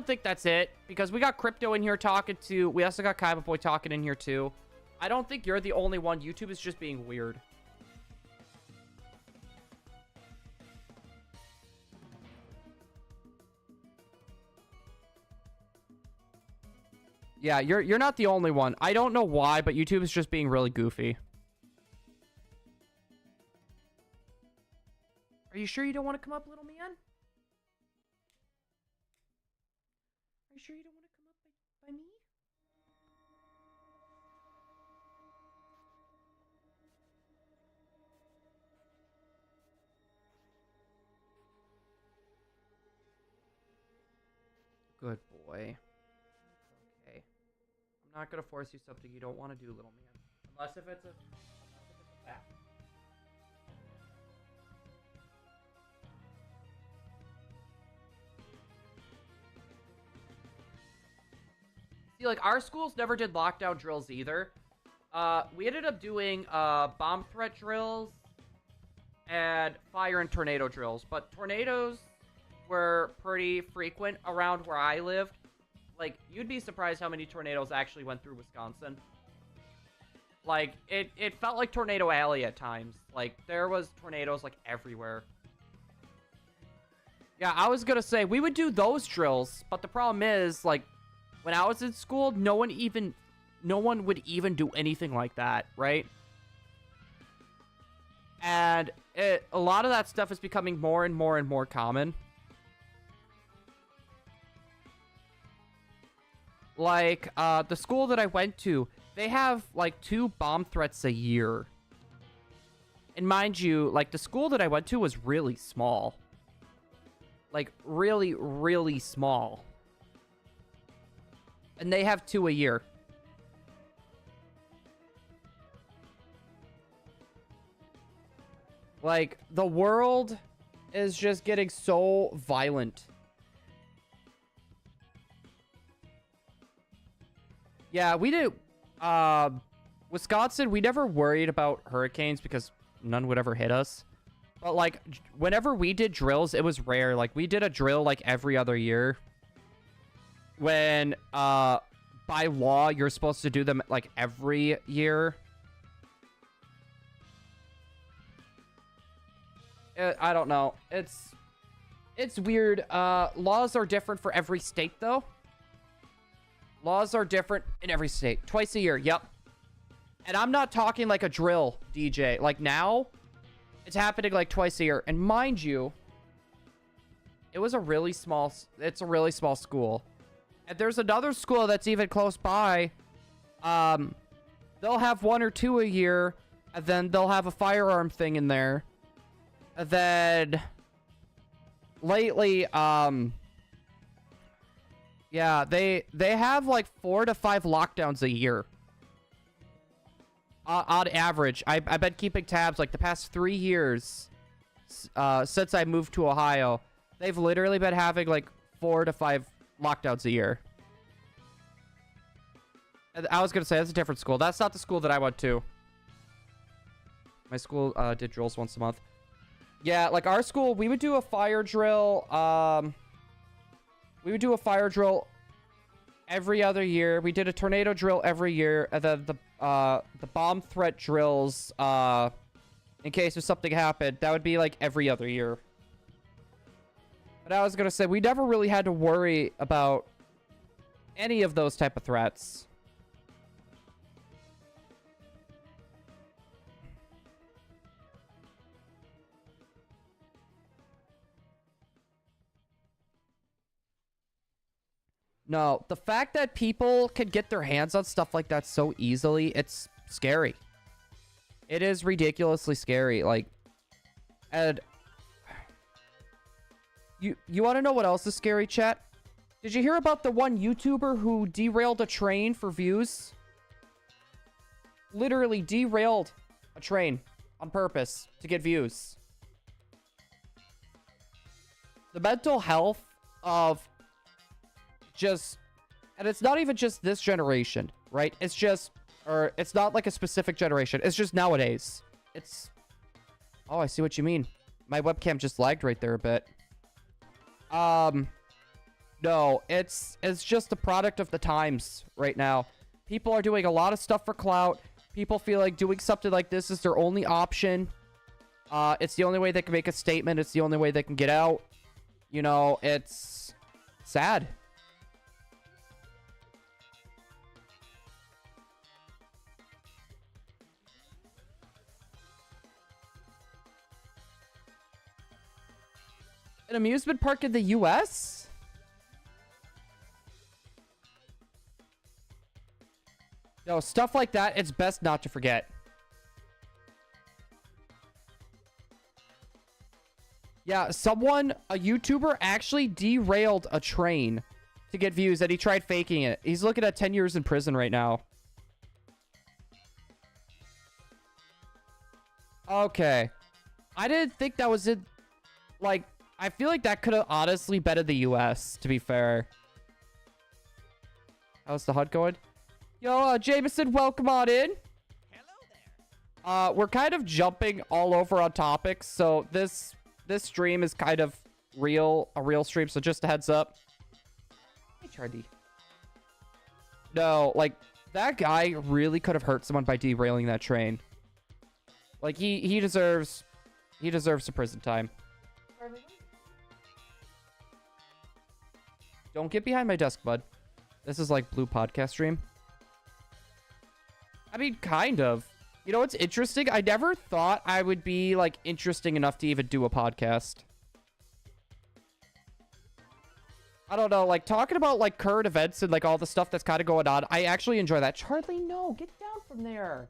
think that's it, because we got Crypto in here talking to. We also got Kaiba Boy talking in here too. I don't think you're the only one. YouTube is just being weird. Yeah, you're not the only one. I don't know why, but YouTube is just being really goofy. Are you sure you don't want to come up, little man? Are you sure you don't want to come up by me? Good boy. Okay. I'm not gonna force you something you don't want to do, little man. Unless if it's a fact. See, like, our schools never did lockdown drills either. We ended up doing bomb threat drills and fire and tornado drills. But tornadoes were pretty frequent around where I lived. Like, you'd be surprised how many tornadoes actually went through Wisconsin. Like, it felt like Tornado Alley at times. Like, there was tornadoes, like, everywhere. Yeah, I was gonna say, we would do those drills, but the problem is, like, when I was in school, no one would even do anything like that, right? And a lot of that stuff is becoming more and more and more common. Like, the school that I went to, they have, like, 2 bomb threats a year. And mind you, like, the school that I went to was really small. Like, really, really small. And they have 2 a year. Like, the world is just getting so violent. Yeah, we do. Wisconsin, we never worried about hurricanes because none would ever hit us. But, like, whenever we did drills, it was rare. Like, we did a drill, like, every other year. When, by law, you're supposed to do them, like, every year. I don't know. It's weird. Laws are different for every state, though. Laws are different in every state. Twice a year, yep. And I'm not talking like a drill, DJ. Like, now, it's happening, like, twice a year. And mind you, it's a really small school. And there's another school that's even close by. They'll have 1 or 2 a year, and then they'll have a firearm thing in there. And then lately, yeah, they have like 4 to 5 lockdowns a year. On average. I've been keeping tabs like the past 3 years since I moved to Ohio. They've literally been having like 4 to 5 lockdowns a year. And I was going to say, that's a different school. That's not the school that I went to. My school did drills once a month. Yeah, like our school, we would do a fire drill. We would do a fire drill every other year. We did a tornado drill every year. And then the bomb threat drills, in case if something happened, that would be like every other year. But I was going to say, we never really had to worry about any of those type of threats. No, the fact that people can get their hands on stuff like that so easily, it's scary. It is ridiculously scary. Like, and you want to know what else is scary, chat? Did you hear about the one YouTuber who derailed a train for views? Literally derailed a train on purpose to get views. The mental health of just, and it's not even just this generation, right? It's just, or it's not like a specific generation. It's just nowadays. It's, oh, I see what you mean. My webcam just lagged right there a bit. No, it's just the product of the times right now. People are doing a lot of stuff for clout. People feel like doing something like this is their only option. It's the only way they can make a statement. It's the only way they can get out. You know, it's sad. An amusement park in the US? No, stuff like that, it's best not to forget. Yeah, a YouTuber actually derailed a train to get views, and he tried faking it. He's looking at 10 years in prison right now. Okay. I didn't think that was it. Like, I feel like that could have honestly been in the US, to be fair. How's the HUD going? Yo, Jameson, welcome on in. Hello there. We're kind of jumping all over on topics, so this stream is kind of a real stream, so just a heads up. Hey, Charlie. No, like, that guy really could have hurt someone by derailing that train. Like, he deserves some prison time. Don't get behind my desk, bud. This is like Blue Podcast stream. I mean, kind of. You know what's interesting? I never thought I would be, like, interesting enough to even do a podcast. I don't know, like, talking about, like, current events and, like, all the stuff that's kind of going on, I actually enjoy that. Charlie, no, get down from there.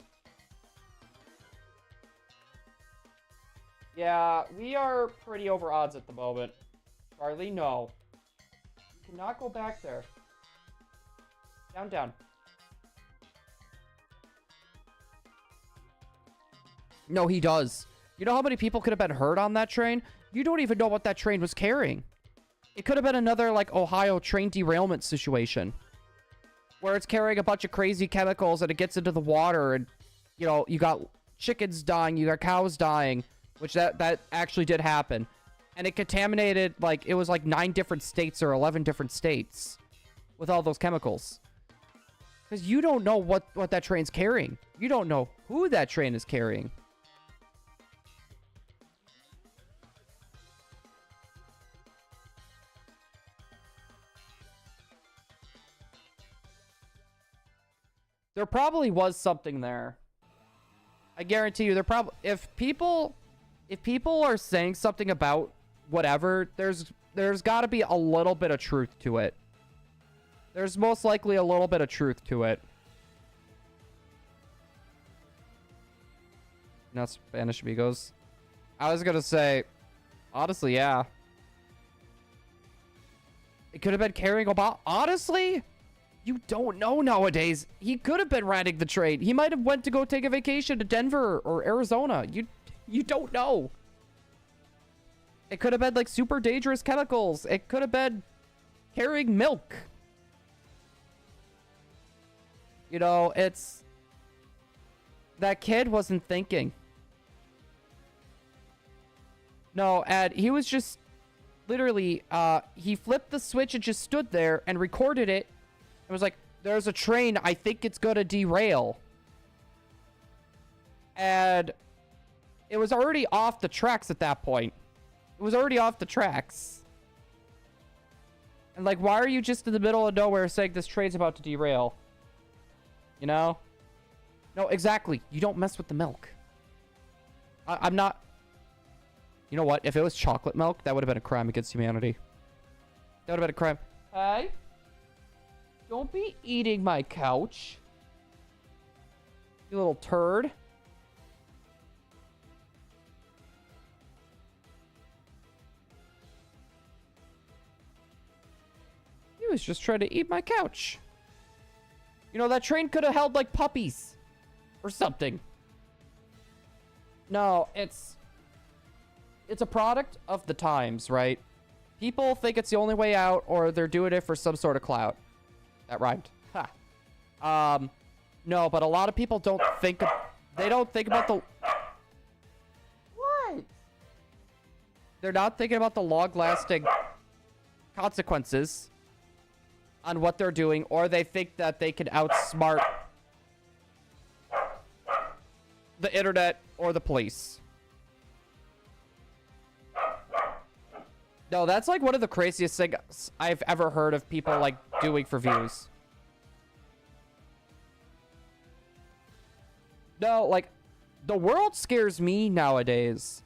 Yeah, we are pretty over odds at the moment. Charlie, no. You cannot go back there. Down, down. No, he does. You know how many people could have been hurt on that train? You don't even know what that train was carrying. It could have been another, like, Ohio train derailment situation. where it's carrying a bunch of crazy chemicals and it gets into the water, and you know, you got chickens dying, you got cows dying, which that actually did happen. And it contaminated, like, it was like 9 different states or 11 different states with all those chemicals. Because you don't know what that train's carrying. You don't know who that train is carrying. There probably was something there. I guarantee you, there probably, if people are saying something about whatever, there's got to be a little bit of truth to it. There's most likely a little bit of truth to it. Not Spanish amigos. I was gonna say, honestly, yeah. It could have been carrying about. Honestly, you don't know nowadays. He could have been riding the train. He might have went to go take a vacation to Denver or Arizona. You don't know. It could have been like super dangerous chemicals. It could have been carrying milk. You know, it's... That kid wasn't thinking. No, Ed, he was just... Literally, he flipped the switch and just stood there and recorded it. It was like, there's a train, I think it's gonna derail. And... It was already off the tracks at that point. It was already off the tracks. And like, why are you just in the middle of nowhere saying this train's about to derail? You know? No, exactly. You don't mess with the milk. I'm not... You know what? If it was chocolate milk, that would have been a crime against humanity. That would have been a crime. Hey? Don't be eating my couch. You little turd. He was just trying to eat my couch. You know, that train could have held like puppies or something. No, it's a product of the times, right? People think it's the only way out, or they're doing it for some sort of clout. That rhymed. Ha. No, but a lot of people don't think they don't think about the what? They're not thinking about the long-lasting consequences on what they're doing, or they think that they can outsmart the internet or the police. No, that's like one of the craziest things I've ever heard of people like doing for views. No, like, the world scares me nowadays.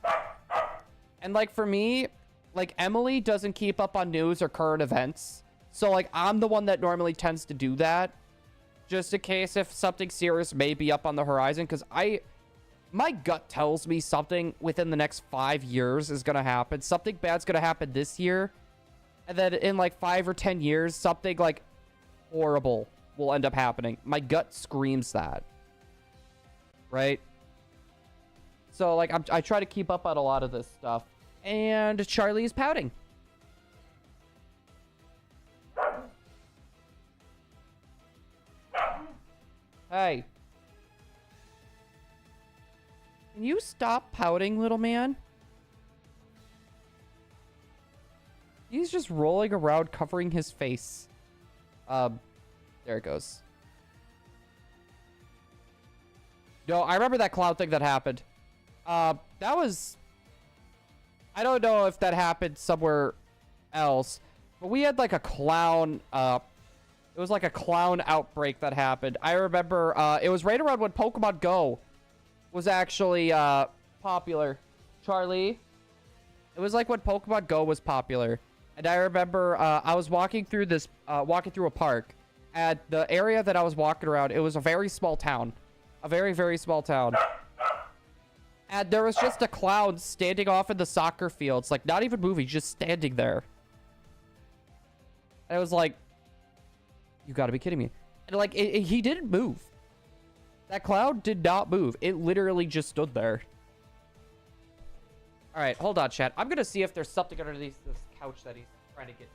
And like for me, like Emily doesn't keep up on news or current events. So, like, I'm the one that normally tends to do that. Just in case if something serious may be up on the horizon. Because my gut tells me something within the next 5 years is going to happen. Something bad's going to happen this year. And then in, like, 5 or 10 years, something, like, horrible will end up happening. My gut screams that. Right? So, like, I try to keep up on a lot of this stuff. And Charlie is pouting. Hey. Can you stop pouting, little man? He's just rolling around covering his face. There it goes. No, I remember that cloud thing that happened. That was... I don't know if that happened somewhere else. But we had like a clown... It was like a clown outbreak that happened. I remember it was right around when Pokemon Go was actually popular. Charlie? It was like when Pokemon Go was popular. And I remember I was walking through a park. And the area that I was walking around, it was a very small town. A very, very small town. And there was just a clown standing off in the soccer fields. Like, not even moving, just standing there. And it was like... You gotta be kidding me. And like, he didn't move. That cloud did not move. It literally just stood there. Alright, hold on, chat. I'm gonna see if there's something underneath this couch that he's trying to get to.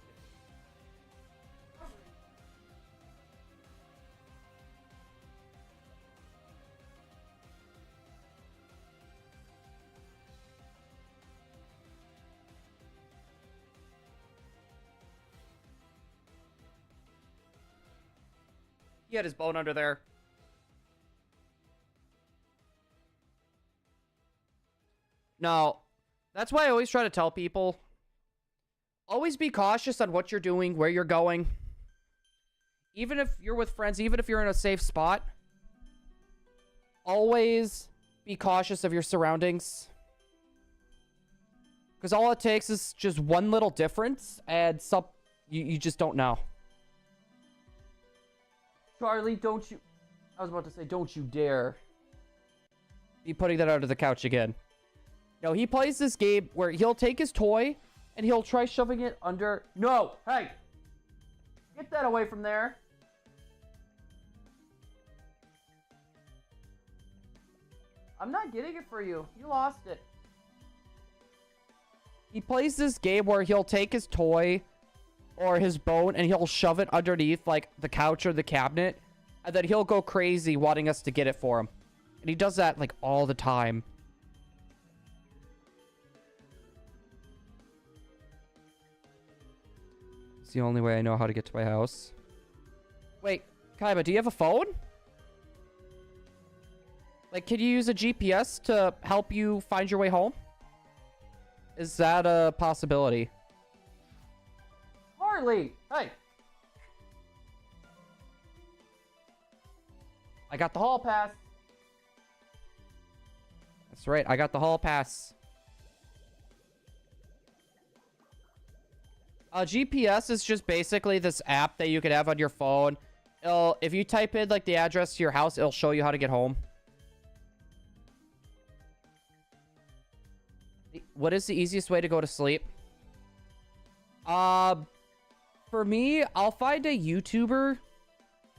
He had his bone under there. No, that's why I always try to tell people, always be cautious on what you're doing, where you're going. Even if you're with friends, even if you're in a safe spot, always be cautious of your surroundings. Because all it takes is just one little difference, and you just don't know. Charlie, don't you... I was about to say, don't you dare be putting that under the couch again. No, he plays this game where he'll take his toy, and he'll try shoving it under... No! Hey! Get that away from there. I'm not getting it for you. You lost it. He plays this game where he'll take his toy or his bone and he'll shove it underneath, like, the couch or the cabinet. And then he'll go crazy wanting us to get it for him. And he does that, like, all the time. It's the only way I know how to get to my house. Wait, Kaiba, do you have a phone? Like, can you use a GPS to help you find your way home? Is that a possibility? Harley! Hey! I got the hall pass. That's right, I got the hall pass. GPS is just basically this app that you could have on your phone. If you type in, like, the address to your house, it'll show you how to get home. What is the easiest way to go to sleep? For me, I'll find a YouTuber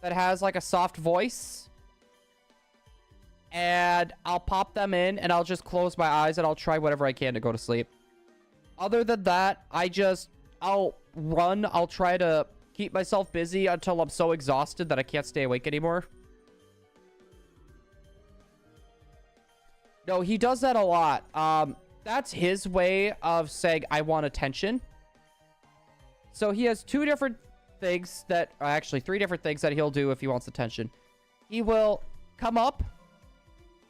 that has, like, a soft voice. And I'll pop them in, and I'll just close my eyes, and I'll try whatever I can to go to sleep. Other than that, I'll run. I'll try to keep myself busy until I'm so exhausted that I can't stay awake anymore. No, he does that a lot. That's his way of saying, I want attention. So he has two different things that... Actually, three different things that he'll do if he wants attention. He will come up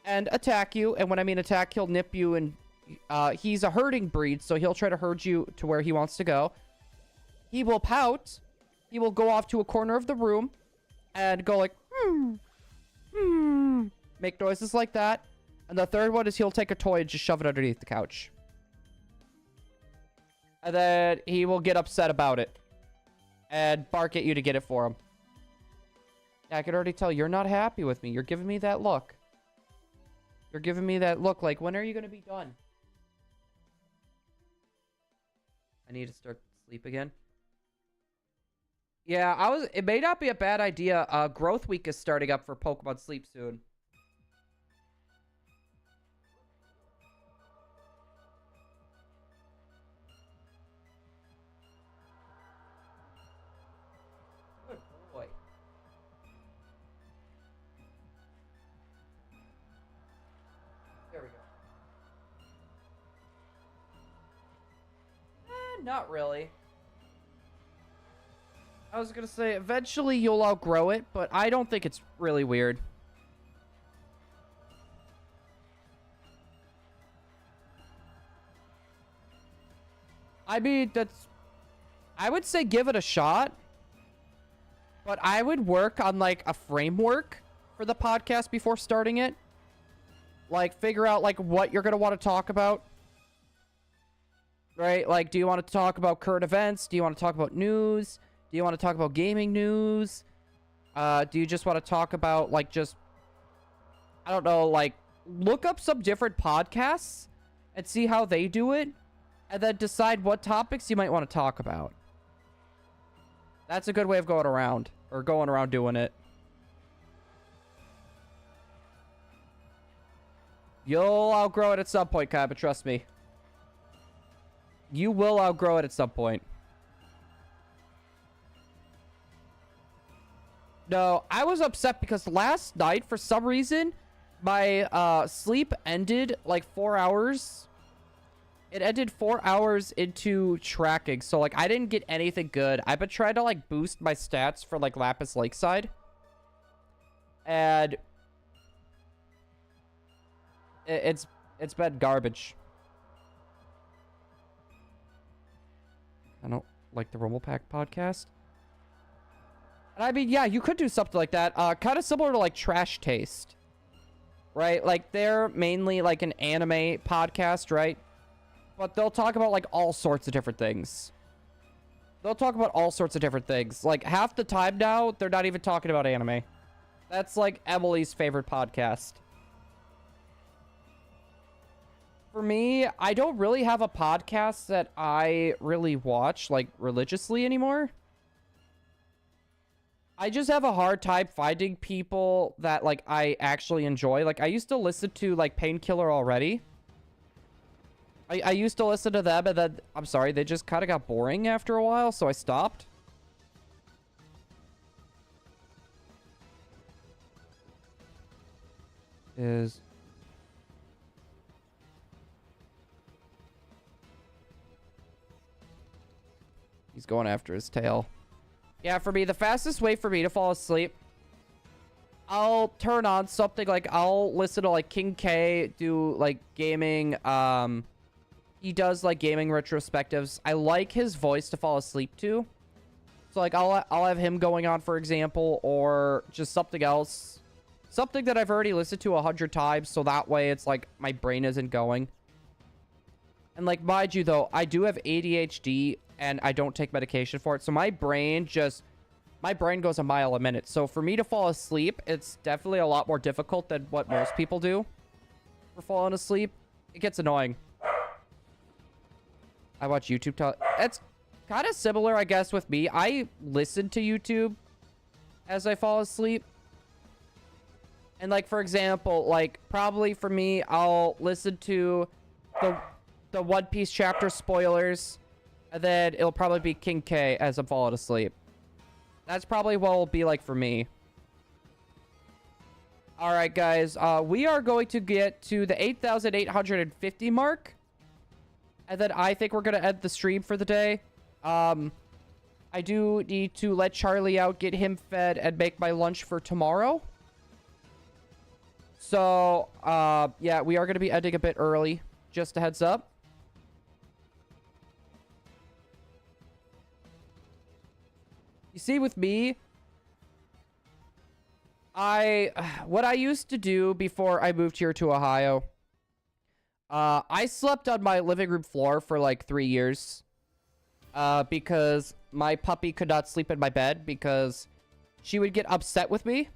and attack you. And when I mean attack, he'll nip you. And he's a herding breed, so he'll try to herd you to where he wants to go. He will pout. He will go off to a corner of the room and go like... make noises like that. And the third one is he'll take a toy and just shove it underneath the couch. And then he will get upset about it. And bark at you to get it for him. Yeah, I can already tell you're not happy with me. You're giving me that look. You're giving me that look like, when are you going to be done? I need to start to sleep again. Yeah, it may not be a bad idea. Growth Week is starting up for Pokemon Sleep soon. Not really. I was gonna say, eventually you'll outgrow it, but I don't think it's really weird. I mean, I would say give it a shot, but I would work on, like, a framework for the podcast before starting it. Like, figure out, like, what you're gonna want to talk about. Right? Like, do you want to talk about current events? Do you want to talk about news? Do you want to talk about gaming news? Do you just want to talk about, like, just... I don't know, like, look up some different podcasts and see how they do it. And then decide what topics you might want to talk about. That's a good way of going around. Or going around doing it. You'll outgrow it at some point, Kai, but trust me. You will outgrow it at some point. No, I was upset because last night, for some reason, my sleep ended like 4 hours. It ended 4 hours into tracking. So, like, I didn't get anything good. I've been trying to, like, boost my stats for, like, Lapis Lakeside. And it's been garbage. I don't like the Rumble Pack podcast. And I mean, yeah, you could do something like that. Kind of similar to like Trash Taste. Right? Like they're mainly like an anime podcast, right? But they'll talk about like all sorts of different things. They'll talk about all sorts of different things. Like half the time now, they're not even talking about anime. That's like Emily's favorite podcast. For me, I don't really have a podcast that I really watch like religiously anymore. I just have a hard time finding people that like I actually enjoy. Like I used to listen to like Painkiller already. I used to listen to them and then, I'm sorry, they just kind of got boring after a while, so I stopped. He's going after his tail. Yeah, for me, the fastest way for me to fall asleep, I'll turn on something like, I'll listen to like King K do like gaming, he does like gaming retrospectives. I like his voice to fall asleep to. So like I'll have him going on, for example, or just something else. Something that I've already listened to 100 times, so that way it's like my brain isn't going. And like, mind you though, I do have ADHD and I don't take medication for it. So my brain goes a mile a minute. So for me to fall asleep, it's definitely a lot more difficult than what most people do for falling asleep. It gets annoying. I watch YouTube. It's kind of similar, I guess, with me. I listen to YouTube as I fall asleep. And like, for example, like probably for me, I'll listen to the One Piece chapter spoilers. And then it'll probably be King K as I'm falling asleep. That's probably what it'll be like for me. All right, guys. We are going to get to the 8,850 mark. And then I think we're going to end the stream for the day. I do need to let Charlie out, get him fed, and make my lunch for tomorrow. So, yeah, we are going to be ending a bit early. Just a heads up. You see, with me, what I used to do before I moved here to Ohio, I slept on my living room floor for like 3 years, because my puppy could not sleep in my bed because she would get upset with me.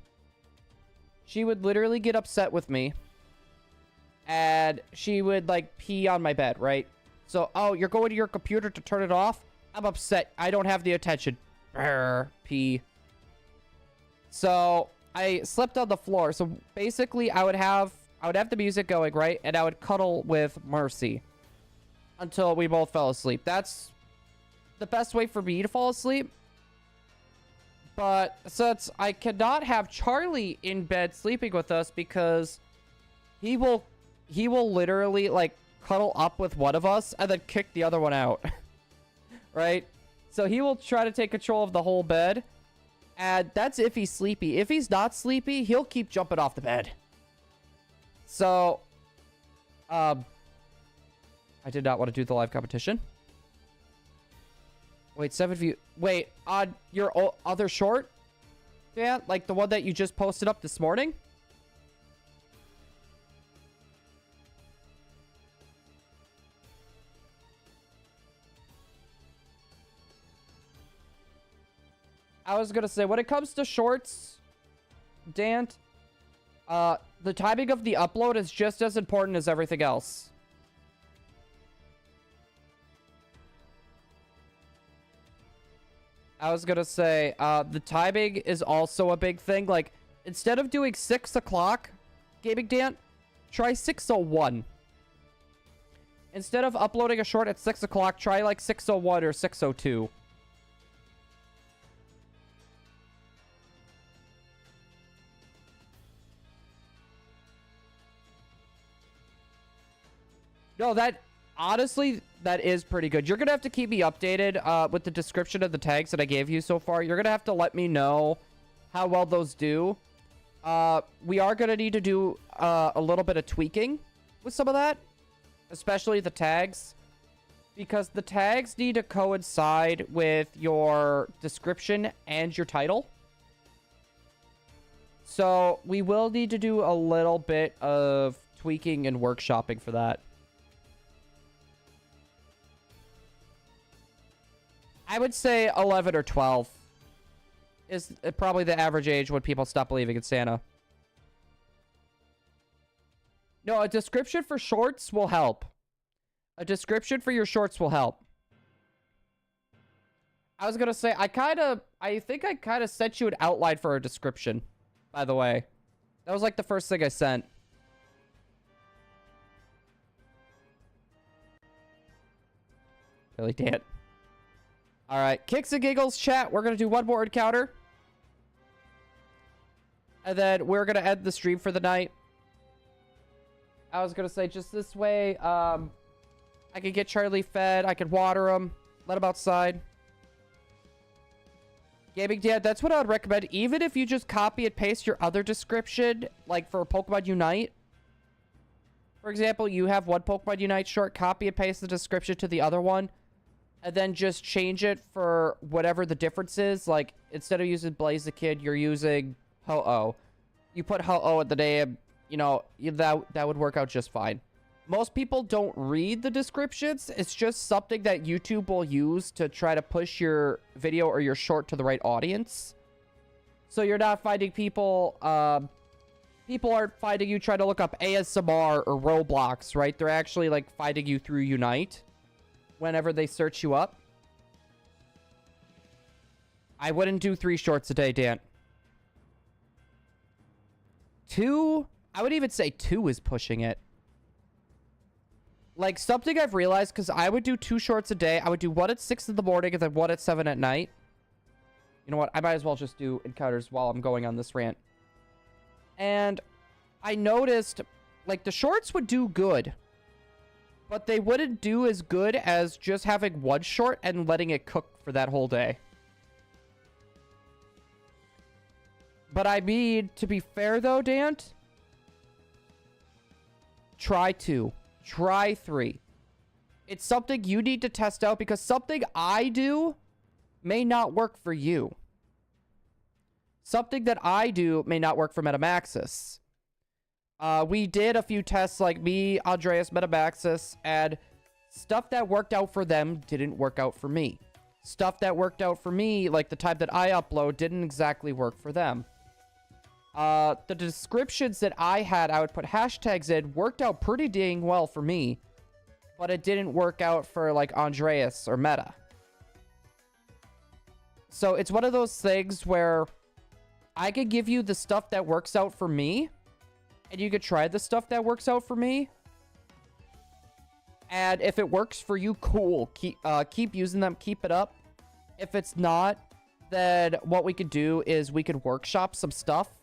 She would literally get upset with me, and she would like pee on my bed, right? So, oh, you're going to your computer to turn it off? I'm upset. I don't have the attention. Brr, pee. So I slept on the floor. So basically I would have the music going, right? And I would cuddle with Mercy until we both fell asleep. That's the best way for me to fall asleep. But since I cannot have Charlie in bed sleeping with us because he will literally like cuddle up with one of us and then kick the other one out. Right? So he will try to take control of the whole bed. And that's if he's sleepy. If he's not sleepy, he'll keep jumping off the bed. So, I did not want to do the live competition. Wait, 7 view. Wait, on your other short? Yeah, like the one that you just posted up this morning? I was gonna say, when it comes to shorts, Dant, the timing of the upload is just as important as everything else. I was gonna say, the timing is also a big thing. Like, instead of doing 6 o'clock, Gaming Dant, try 6:01. Instead of uploading a short at 6 o'clock, try like 6:01 or 6:02. No, honestly, that is pretty good. You're going to have to keep me updated with the description of the tags that I gave you so far. You're going to have to let me know how well those do. We are going to need to do a little bit of tweaking with some of that, especially the tags, because the tags need to coincide with your description and your title. So we will need to do a little bit of tweaking and workshopping for that. I would say 11 or 12 is probably the average age when people stop believing in Santa. No, a description for shorts will help. A description for your shorts will help. I was gonna say, I think I kind of sent you an outline for a description, by the way. That was like the first thing I sent. Really, Dan. All right, kicks and giggles, chat. We're gonna do one more encounter, and then we're gonna end the stream for the night. I was gonna say, just this way, I can get Charlie fed. I can water him, let him outside. Gaming Dad, that's what I would recommend. Even if you just copy and paste your other description, like for Pokemon Unite. For example, you have one Pokemon Unite short, copy and paste the description to the other one, and then just change it for whatever the difference is. Like, instead of using Blaze the Kid, you're using Ho-Oh. You put Ho-Oh at the name, you know, that would work out just fine. Most people don't read the descriptions. It's just something that YouTube will use to try to push your video or your short to the right audience. So you're not finding people, people aren't finding you trying to look up ASMR or Roblox, right? They're actually like finding you through Unite whenever they search you up. I wouldn't do 3 shorts a day, Dan. 2, I would even say 2 is pushing it. Like, something I've realized, because I would do 2 shorts a day. I would do one at 6 in the morning and then one at 7 at night. You know what? I might as well just do encounters while I'm going on this rant. And I noticed, like, the shorts would do good, but they wouldn't do as good as just having one short and letting it cook for that whole day. But I mean, to be fair though, Dant, try 2. Try 3. It's something you need to test out, because something I do may not work for you. Something that I do may not work for Metamaxis. We did a few tests, like me, Andreas, Metamaxis, and stuff that worked out for them didn't work out for me. Stuff that worked out for me, like the type that I upload, didn't exactly work for them. The descriptions that I had, I would put hashtags in, worked out pretty dang well for me, but it didn't work out for like Andreas or Meta. So it's one of those things where I could give you the stuff that works out for me, and you could try the stuff that works out for me. And if it works for you, cool. Keep using them, keep it up. If it's not, then what we could do is we could workshop some stuff,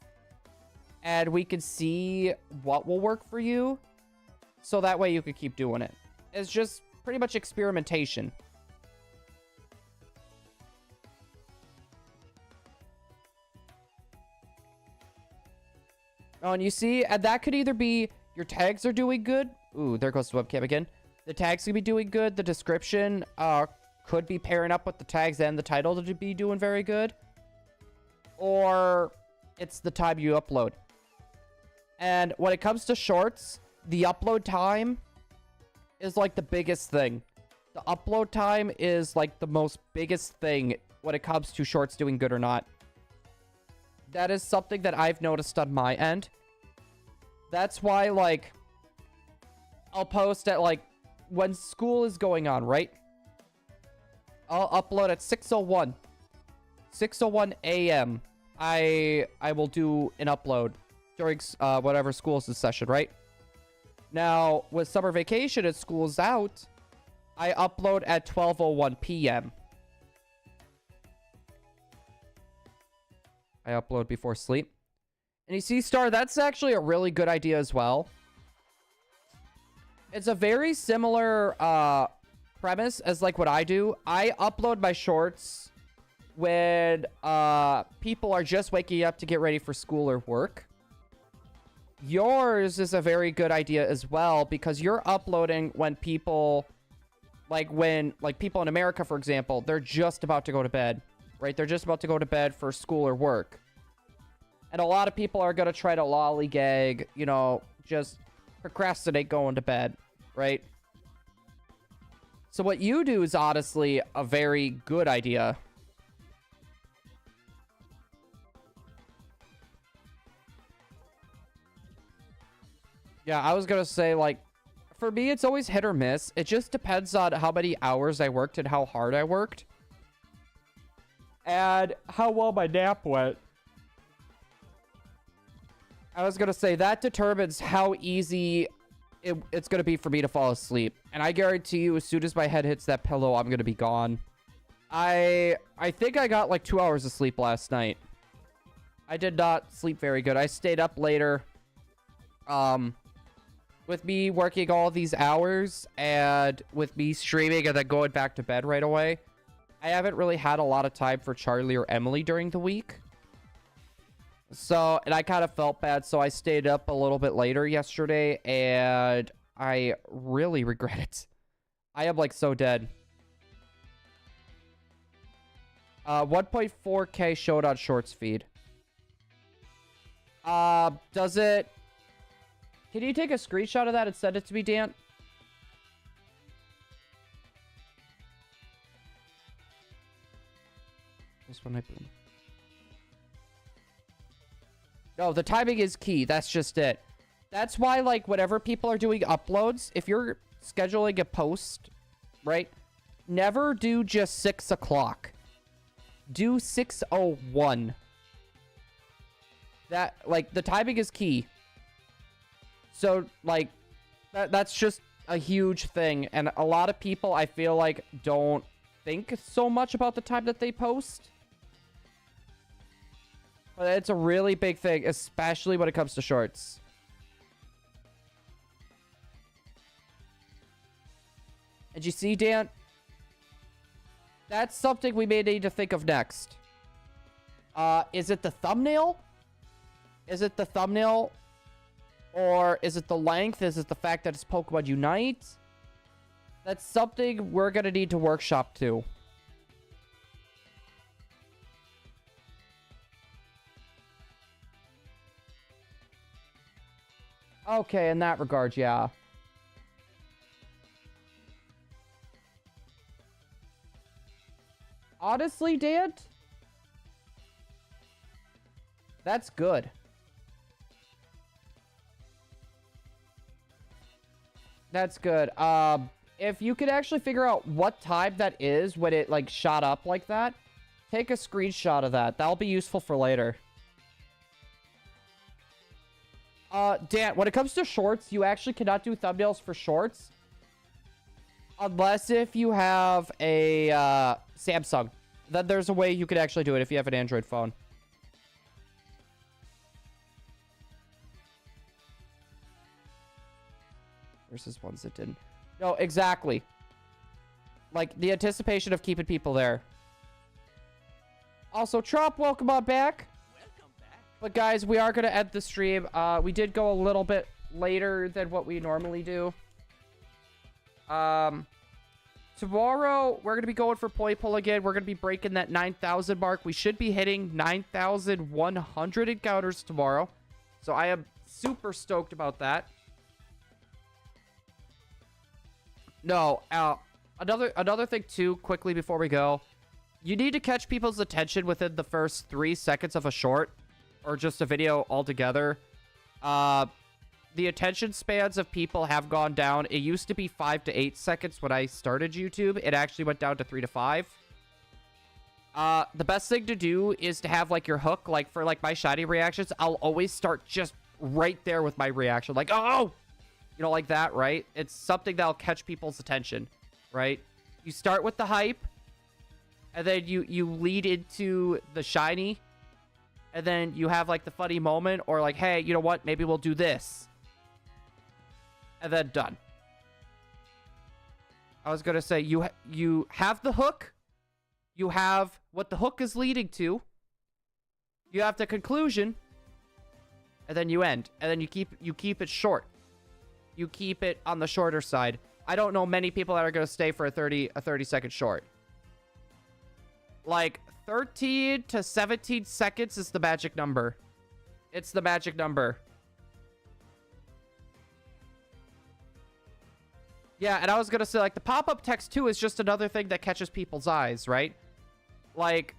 and we can see what will work for you, so that way you could keep doing it. It's just pretty much experimentation. Oh, and you see, and that could either be your tags are doing good. Ooh, there goes the webcam again. The tags could be doing good. The description could be pairing up with the tags and the title to be doing very good. Or it's the time you upload. And when it comes to shorts, the upload time is like the biggest thing. The upload time is like the most biggest thing when it comes to shorts doing good or not. That is something that I've noticed on my end. That's why, like, I'll post at, like, when school is going on, right? I'll upload at 6:01. 6:01 a.m. I will do an upload during whatever school's in session, right? Now, with summer vacation and school's out, I upload at 12:01 p.m. I upload before sleep. And you see, Star, that's actually a really good idea as well. It's a very similar premise as like what I do. I upload my shorts when people are just waking up to get ready for school or work. yours is a very good idea as well, because you're uploading when people, like people in America, for example, they're just about to go to bed, right? They're just about to go to bed for school or work. And a lot of people are going to try to lollygag, you know, just procrastinate going to bed, right? So what you do is honestly a very good idea. Yeah, I was going to say, like, for me, it's always hit or miss. It just depends on how many hours I worked and how hard I worked. And how well my nap went. I was going to say, that determines how easy it's going to be for me to fall asleep. And I guarantee you, as soon as my head hits that pillow, I'm going to be gone. I think I got like 2 hours of sleep last night. I did not sleep very good. I stayed up later. With me working all these hours and with me streaming and then going back to bed right away, I haven't really had a lot of time for Charlie or Emily during the week. So, and I kind of felt bad, so I stayed up a little bit later yesterday, and I really regret it. I am, like, so dead. 1.4K showed on Shorts feed. Does it... Can you take a screenshot of that and send it to me, Dan? This one I boom. No, the timing is key. That's just it. That's why, like, whenever people are doing uploads, if you're scheduling a post, right? Never do just 6 o'clock. Do 6:01. That, like, the timing is key. So, like, that's just a huge thing. And a lot of people, I feel like, don't think so much about the time that they post. But it's a really big thing, especially when it comes to shorts. And you see, Dan? That's something we may need to think of next. Is it the thumbnail? Is it the thumbnail? Or is it the length? Is it the fact that it's Pokemon Unite? That's something we're going to need to workshop too. Okay, in that regard, yeah. Honestly, Dan? That's good. That's good. If you could actually figure out what time that is when it, like, shot up like that, take a screenshot of that. That'll be useful for later. Dan, when it comes to shorts, you actually cannot do thumbnails for shorts. Unless if you have a, Samsung. Then there's a way you could actually do it if you have an Android phone. Versus ones that didn't. No, exactly. Like, the anticipation of keeping people there. Also, Trop, welcome on back. Welcome back. But guys, we are going to end the stream. We did go a little bit later than what we normally do. Tomorrow, we're going to be going for point pull again. We're going to be breaking that 9,000 mark. We should be hitting 9,100 encounters tomorrow. So I am super stoked about that. No, another thing too, quickly before we go. You need to catch people's attention within the first 3 seconds of a short. Or just a video altogether. The attention spans of people have gone down. It used to be 5 to 8 seconds when I started YouTube. It actually went down to 3 to 5. The best thing to do is to have, like, your hook. Like, for, like, my shiny reactions, I'll always start just right there with my reaction. Like, oh! You know, like that, right? It's something that'll catch people's attention, right? You start with the hype, and then you lead into the shiny, and then you have, like, the funny moment, or like, hey, you know what? Maybe we'll do this. And then done. I was gonna say, you have the hook, you have what the hook is leading to, you have the conclusion, and then you end, and then you keep it short. You keep it on the shorter side. I don't know many people that are going to stay for a 30-second short. Like 13 to 17 seconds is the magic number. It's the magic number. Yeah, and I was going to say, like, the pop-up text, too, is just another thing that catches people's eyes, right? Like,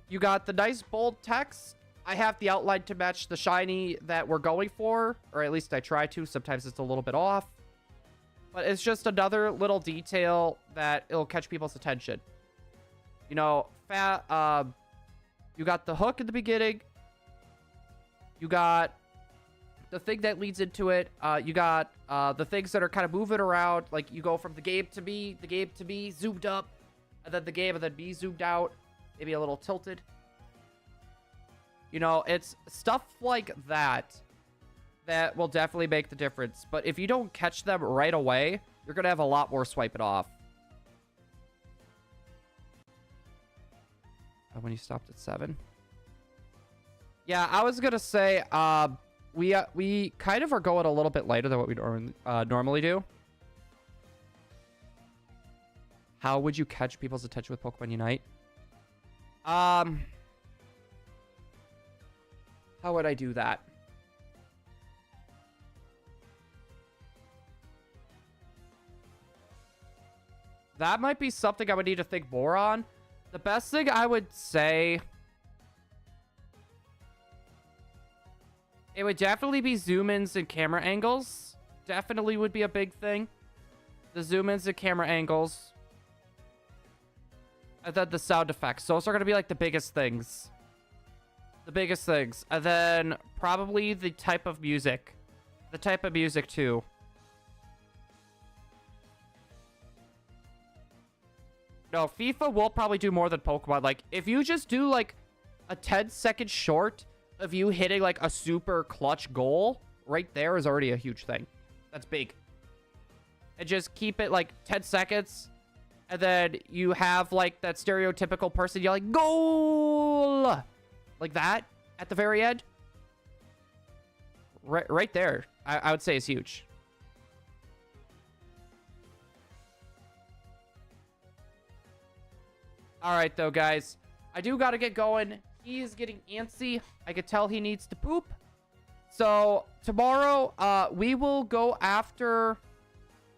you got the nice, bold text. I have the outline to match the shiny that we're going for, or at least I try to. Sometimes it's a little bit off. But it's just another little detail that it'll catch people's attention. You know, you got the hook at the beginning. You got the thing that leads into it. You got the things that are kind of moving around. Like, you go from the game to me zoomed up, and then the game, and then me zoomed out. Maybe a little tilted. You know, it's stuff like that that will definitely make the difference. But if you don't catch them right away, you're going to have a lot more swiping off. When you stopped at 7. Yeah, I was going to say, we kind of are going a little bit later than what we normally do. How would you catch people's attention with Pokemon Unite? How would I do that? That might be something I would need to think more on. The best thing I would say, it would definitely be zoom-ins and camera angles. Definitely would be a big thing. The zoom-ins and camera angles. And then the sound effects. Those are going to be like the biggest things. The biggest things. And then probably the type of music. The type of music too. No, FIFA will probably do more than Pokemon. Like, if you just do like a 10-second short of you hitting like a super clutch goal, right there is already a huge thing. That's big. And just keep it like 10 seconds. And then you have like that stereotypical person yelling, goal! Like that at the very end. Right there, I would say is huge. All right, though, guys. I do got to get going. He is getting antsy. I could tell he needs to poop. So tomorrow, we will go after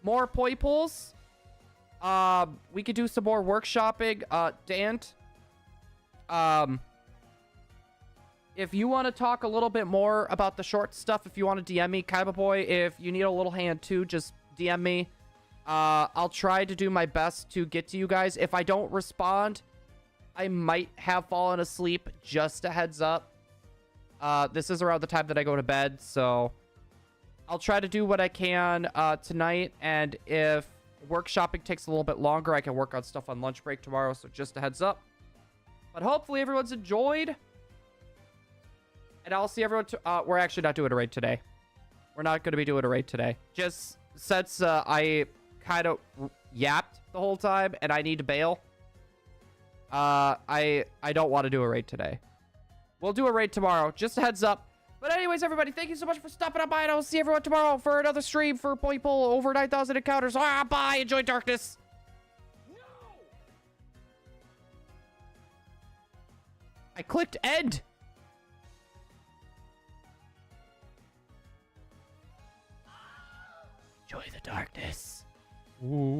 more poi pools. We could do some more workshopping. Dant. If you want to talk a little bit more about the short stuff, if you want to DM me, Kaiba Boy, if you need a little hand too, just DM me. I'll try to do my best to get to you guys. If I don't respond, I might have fallen asleep. Just a heads up. This is around the time that I go to bed, so I'll try to do what I can tonight. And if workshopping takes a little bit longer, I can work on stuff on lunch break tomorrow, so just a heads up. But hopefully everyone's enjoyed. And I'll see everyone. We're actually not doing a raid today. We're not going to be doing a raid today. Just since I kind of yapped the whole time and I need to bail. I don't want to do a raid today. We'll do a raid tomorrow. Just a heads up. But anyways, everybody, thank you so much for stopping up by, and I'll see everyone tomorrow for another stream for people over 9,000 encounters. Bye. Enjoy darkness. No! I clicked end. Enjoy the darkness. Ooh.